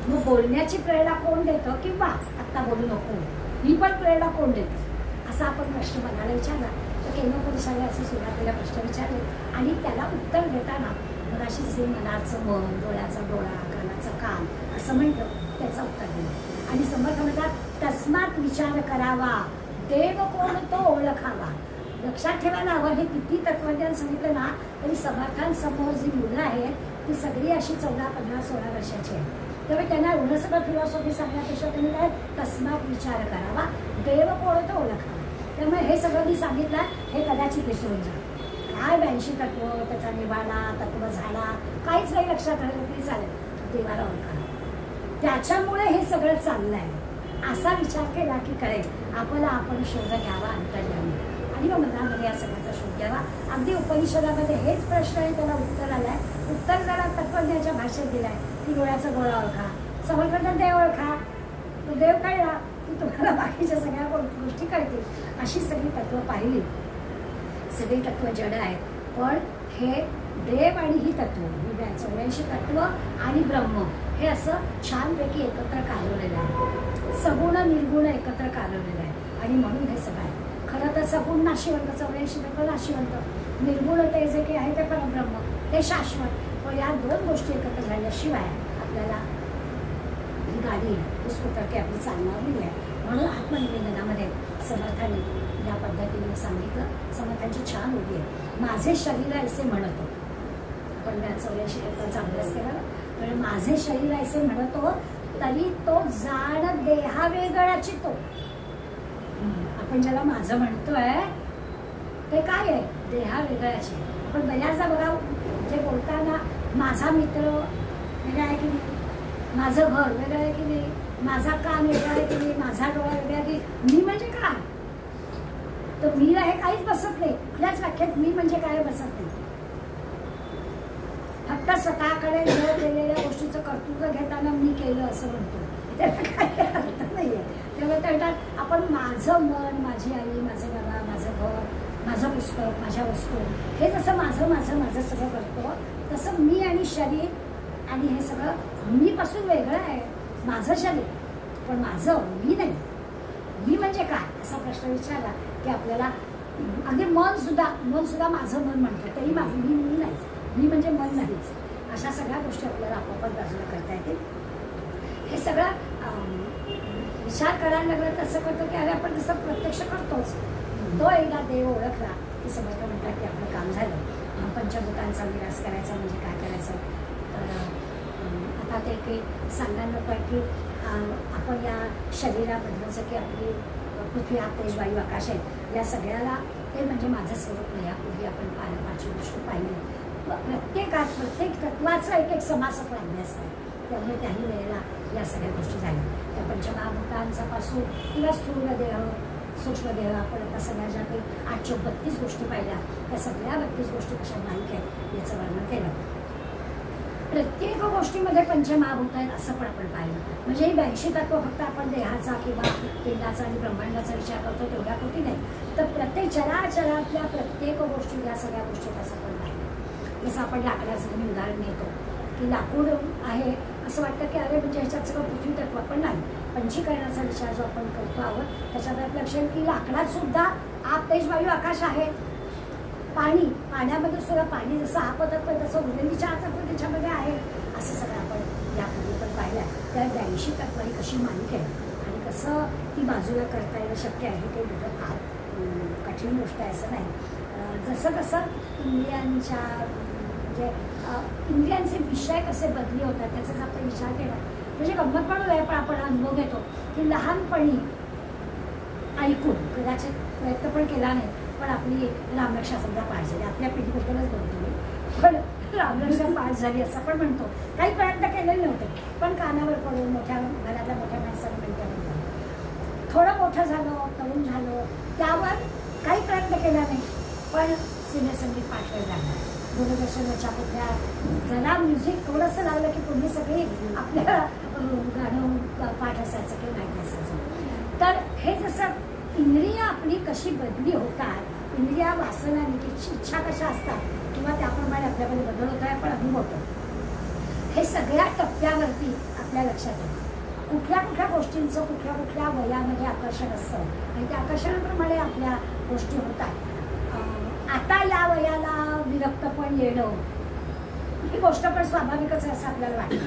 मग बोलण्याची प्रेरणा कोण देतं किंवा आत्ता बोलू नको ही पण प्रेरणा कोण देतं असा आपण प्रश्न मनाला विचारला. तर केनोपनिषदाने असे सुरुवातीला प्रश्न विचारले आणि त्याला उत्तर देताना मग अशी जे मनाचं मन, डोळ्याचा डोळा, कानाचं कान असं म्हटलं त्याचं उत्तर दिलं. आणि समर्थ म्हणतात तस्मात विचार करावा देव कोण तो ओळखावा. लक्षात ठेवायला हवं. हे किती तत्वज्ञान सांगितलं ना तरी समर्थांसमोर जी मुलं आहेत ती सगळी अशी 14, 15, 16 वर्षाची आहेत. त्यामुळे त्यांना एवढं सगळं फिलॉसॉफी सांगण्यापेक्षा त्यांनी काय तस्मात विचार करावा देव कोण तो ओळखावा. त्यामुळे हे सगळं मी सांगितलं हे कदाचित विसरून जा. काय 82 तत्व त्याचा निवाडा तत्व झाला काहीच नाही लक्षात राहिलं तरी चालेल, देवाला ओळखा. त्याच्यामुळे हे सगळं चाललं आहे असा विचार केला की कळेल आपल्याला. आपण शोध घ्यावा अंतर्यामी आणि मग मनामध्ये या सगळ्याचा शोध घ्यावा. अगदी उपनिषदामध्ये हेच प्रश्न आहे त्याला उत्तर आलाय. उत्तर जरा तत्वज्ञाच्या भाषेत दिलाय की डोळ्याचा डोळा ओळखा, समर्थांना देव ओळखा, तो देव कळला की तुम्हाला बाकीच्या सगळ्या गोष्टी कळतील. अशी सगळी तत्व पाहिली. सगळी तत्व जड आहेत पण हे देव आणि ही तत्व 84 तत्व आणि ब्रह्म हे असं छानपैकी एकत्र कालवलेलं आहे. सगुण निर्गुण एकत्र कालवलेलं आहे आणि म्हणून हे सगळं आहे. खरं तर सगुण नाशिवंत 84 तत्व नाशिवंत, निर्गुण ते जे काही आहे ते परब्रह्म ते शाश्वत. पण या दोन गोष्टी एकत्र झाल्याशिवाय आपल्याला ही गाडी ही स्कूटर की आपली चालणार नाही आहे. म्हणून आत्मनिवेदनामध्ये समर्थांनी या पद्धतीने सांगितलं. समर्थांची छान उभी आहे. माझे शरीर ऐसे म्हणतो, आपण 84 तत्वाचा अभ्यास केला ना, तर माझे शरीर ऐसे म्हणतो तरी तो जाण देहा वेगळाची तो. आपण ज्याला माझं म्हणतोय ते काय आहे, देहा वेगळाची. आपण बऱ्याचदा बघा जे बोलताना माझा मित्र वेगळा आहे की नाही, माझं घर वेगळं आहे की नाही, माझा कान वेगळा आहे की नाही, माझा डोळा वेगळा आहे की मी म्हणजे काय. तर मी हे काहीच बसत नाही. कुठल्याच व्याख्यात मी म्हणजे काय बसत नाही. फक्त स्वतःकडे केलेल्या गोष्टीचं कर्तृत्व घेताना मी केलं असं म्हणतो, त्याला काही अर्थ नाहीये. त्यामुळे म्हणतात आपण माझं मन, माझी आई, माझे बाबा, माझं घर, माझं पुस्तक, माझ्या वस्तू हे जसं माझं माझं माझं सगळं करतो तसं मी आणि शरीर आणि हे सगळं मीपासून वेगळं आहे. माझं शरीर पण माझं मी नाही. मी म्हणजे काय असा प्रश्न विचारला की आपल्याला अगदी मन सुद्धा माझं मन म्हणतं, तरी माझं मी नाहीच, मी म्हणजे मन नाहीच. अशा सगळ्या गोष्टी आपल्याला आपोआप बाजूला करता येतील. हे सगळं विचार करायला लागलं तर असं करतो की अरे आपण जसं प्रत्यक्ष करतोच, तो एकदा देव ओळखला की समर्थ म्हणतात की आपलं काम झालं. पंचभूतांचा विनाश करायचा म्हणजे काय करायचं, तर आता ते काही सांगायला नको आहे की आपण या शरीरामधलं जसं की आपली पृथ्वी, हा तेज, वायू, आकाश आहे, या सगळ्याला ते म्हणजे माझं स्वरूप नाही. यापूर्वी आपण पाचवी गोष्ट पाहिली. प्रत्येक तत्वाचा एक समास आपण अभ्यास आहे, त्यामुळे त्याही वेळेला या सगळ्या गोष्टी झाल्या. त्या पंचमहाभूतांचा पासून किंवा स्थूल देह, सूक्ष्म देह, आपण आता सगळ्या ज्या काही 832 गोष्टी पाहिल्या, त्या सगळ्या 32 गोष्टी कशा माहीत आहेत याचं वर्णन केलं. प्रत्येक गोष्टीमध्ये पंचमहाभूत आहेत असं पण आपण पाहिलं. म्हणजे ही 82 तत्व फक्त आपण देहाचा किंवा पिंडाचा आणि ब्रह्मांडाचा विचार करतो तेवढ्या गोष्टी नाही, तर प्रत्येक चराचरातल्या प्रत्येक गोष्टी, या सगळ्या गोष्टी असं पण पाहिलं. जसं आपण लाकडाचं मी उदाहरण घेतो की लाकूड आहे असं वाटतं की अरे म्हणजे ह्याच्यात सगळं पृथ्वी तत्व, पण नाही. पंचीकरणाचा विचार जो आपण करतो आहोत त्याच्यात आपलं लक्षात की लाकडात सुद्धा आप, तेज, वायू, आकाश आहे. पाण्यामध्ये सुद्धा पाणी जसं आपतत्व तसं उरलेली 4 तत्व त्याच्यामध्ये आहे. असं सगळं आपण यापूर्वी पण पाहिलं. त्या 82 तत्व ही कशी मालिक आहे आणि कसं ती बाजूला करता येणं शक्य आहे, ते मोठं फार कठीण गोष्ट आहे असं नाही. जसं कसं इंद्रियांच्या म्हणजे इंद्रियांचे विषय कसे बदली होतात त्याचाच आपण विचार केला. म्हणजे गंमत पण आहे, पण आपण अनुभव घेतो की लहानपणी ऐकून कदाचित प्रयत्न पण केला नाही, पण आपली रामरक्षा सुद्धा पाठ झाली. आपल्या पिढीबद्दलच बोलतो मी, पण रामरक्षा पाठ झाली असं पण म्हणतो. काही प्रयत्न केलेले नव्हते, पण कानावर पडून मोठ्या घरातल्या मोठ्या माणसाने म्हणतो. थोडं मोठं झालं, तरुण झालं, त्यावर काही प्रयत्न केला नाही, पण सिने संगीत पाठ करायला लागलं. दूरदर्शनाच्या कुठल्या जरा म्युझिक थोडंसं लागलं की पूर्वी सगळी आपल्या गाणं पाठ असायचं किंवा माहिती असायचं. तर हे जसं इंद्रिया आपली कशी बदली होतात, इंद्रिया वासनाने की इच्छा कशा असतात किंवा त्याप्रमाणे आपल्यामध्ये बदल होत आहे आपण अनुभवतो. हे सगळ्या टप्प्यावरती आपल्या लक्षात येतं. कुठल्या गोष्टींचं कुठल्या वयामध्ये आकर्षण असतं आणि त्या आकर्षणाप्रमाणे आपल्या गोष्टी होतात. आता या वयाला विरक्तपण येणं ही गोष्ट पण स्वाभाविकच आहे असं आपल्याला वाटतं,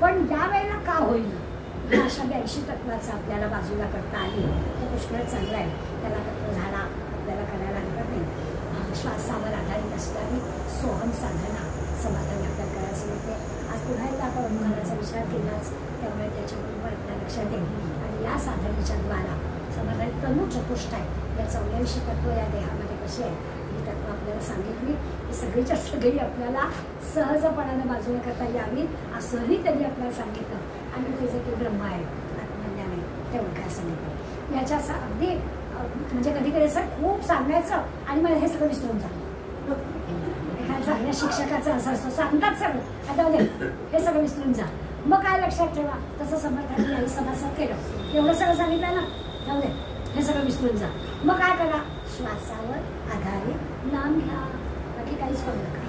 पण या वेळेला का होईल अशा 82 तत्वाचं आपल्याला बाजूला करता आली तर पुष्कळ चांगलं आहे. त्याला तत्व झाला आपल्याला करायला हरकत नाही. श्वासावर आधारित असणारी सोहम साधना समाधान आपल्याला करायचं मिळते. आज पुन्हा एकदा आपण ओंकाराचा विचार केलाच, त्यामुळे त्याच्याबरोबर आपल्या लक्षात येईल. आणि या साधनेच्या द्वारा समाधान तनु चतुष्ट आहे, या 84 तत्व या देहामध्ये कशी आहे ही तत्व आपल्याला सांगितली. ही सगळीच्या सगळी आपल्याला सहजपणाने बाजूला करता यावी असंही त्यांनी आपल्याला सांगितलं. आणि ते जे की ब्रह्म आहे आत्मज्ञान आहे ते ओळखायला सांगितलं. याच्या असं अगदी म्हणजे कधी कधी असं खूप सांगायचं आणि मला हे सगळं विसरून जातं. एखाद्या चांगल्या शिक्षकाचं असं असतं, सांगतात सगळं आता हे सगळं विसरून जा, मग काय लक्षात ठेवा. तसं समर्थांनी याही समासात केलं, एवढं सगळं सांगितलं ना, जाऊ दे हे सगळं विसरून जा. मग काय करा, श्वासावर आधारित नाम घ्या, बाकी काहीच करू नका.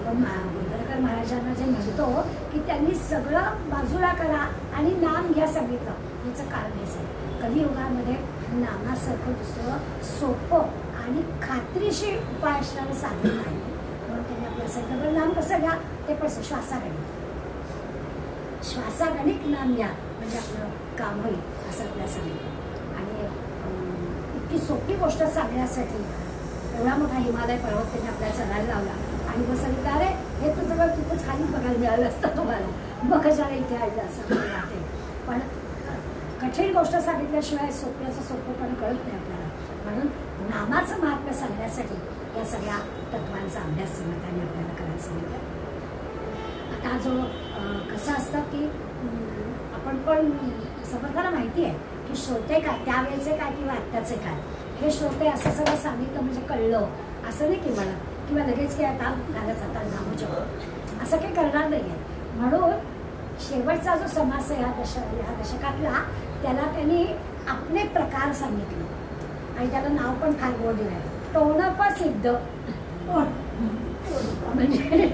बोधरकर महाराजांना जे म्हणतो की त्यांनी सगळं बाजूला करा आणि नाम घ्या सांगितलं, याचं कारण हेच आहे. कलियुगामध्ये नामासारखं दुसरं सोपं आणि खात्रीशीर उपाय असणारं साधन नाही, म्हणून त्यांनी आपल्या सांगितलं नाम कसं घ्या ते पण श्वासागणिक नाम घ्या म्हणजे आपलं काम होईल असं आपल्याला सांगितलं. आणि इतकी सोपी गोष्ट सांगण्यासाठी एवढा मोठा हिमालय पर्वत त्यांनी आपल्याला चढायला लावला आणि मग सांगितलं अरे हे तर सगळं तिथंच खालीच बघायला मिळालं असतं तुम्हाला, मग कशाला इथे आलं असं मला वाटते. पण कठीण गोष्ट सांगितल्याशिवाय सोप्याचं सोपंपण कळत नाही आपल्याला, म्हणून नामाचं महात्म्य सांगण्यासाठी या सगळ्या तत्वांचा अभ्यास समर्थाने आपल्याला करायला सांगितलं. आता जो कसं असतं की आपण पण समर्थाला माहिती आहे की श्रोते काय त्यावेळेचे काय किंवा आत्ताचे काय, हे श्रोते असं सगळं सांगितलं म्हणजे कळलं असं नाही की मला किंवा लगेच की आता झालं जातात नामजप असं काही करणार नाही आहे. म्हणून शेवटचा जो समास आहे ह्या दशकातला त्याला त्यांनी आपले प्रकार सांगितले आणि त्याला नाव पण फार गोड दिलं आहे, टोणप सिद्ध. म्हणजे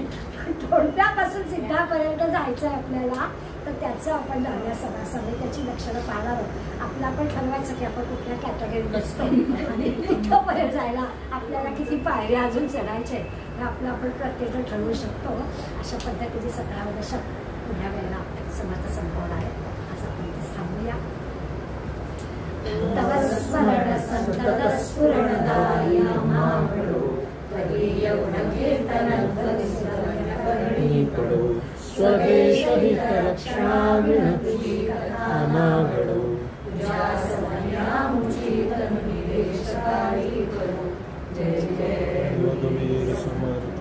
टोणप्यापासून सिद्धापर्यंत जायचं आहे आपल्याला, तर त्याचं आपण धान्य सभेची लक्षणं पाहणार आहोत. आपलं आपण ठरवायचं की आपण कुठल्या कॅटेगरीत बसतो आणि तिथंपर्यंत जायला आपल्याला किती पायऱ्या अजून चढायचे हे आपलं आपण प्रत्येकजण ठरवू शकतो. अशा पद्धतीने 17वं दशक पुढल्या वेळेला समाज संपवणार आहे. आज आपण इथे थांबूया. तव स्मरण संतत स्फुरणदायी आम्हाकडो त्वदीय गुणकीर्तन ध्वनिस्मरण पडो स्वदेश हित रक्षा विनती कथा मागडो तुझ्या समयामुची तनु विदेशकारी करो. जय जय योगवीर समर्थ.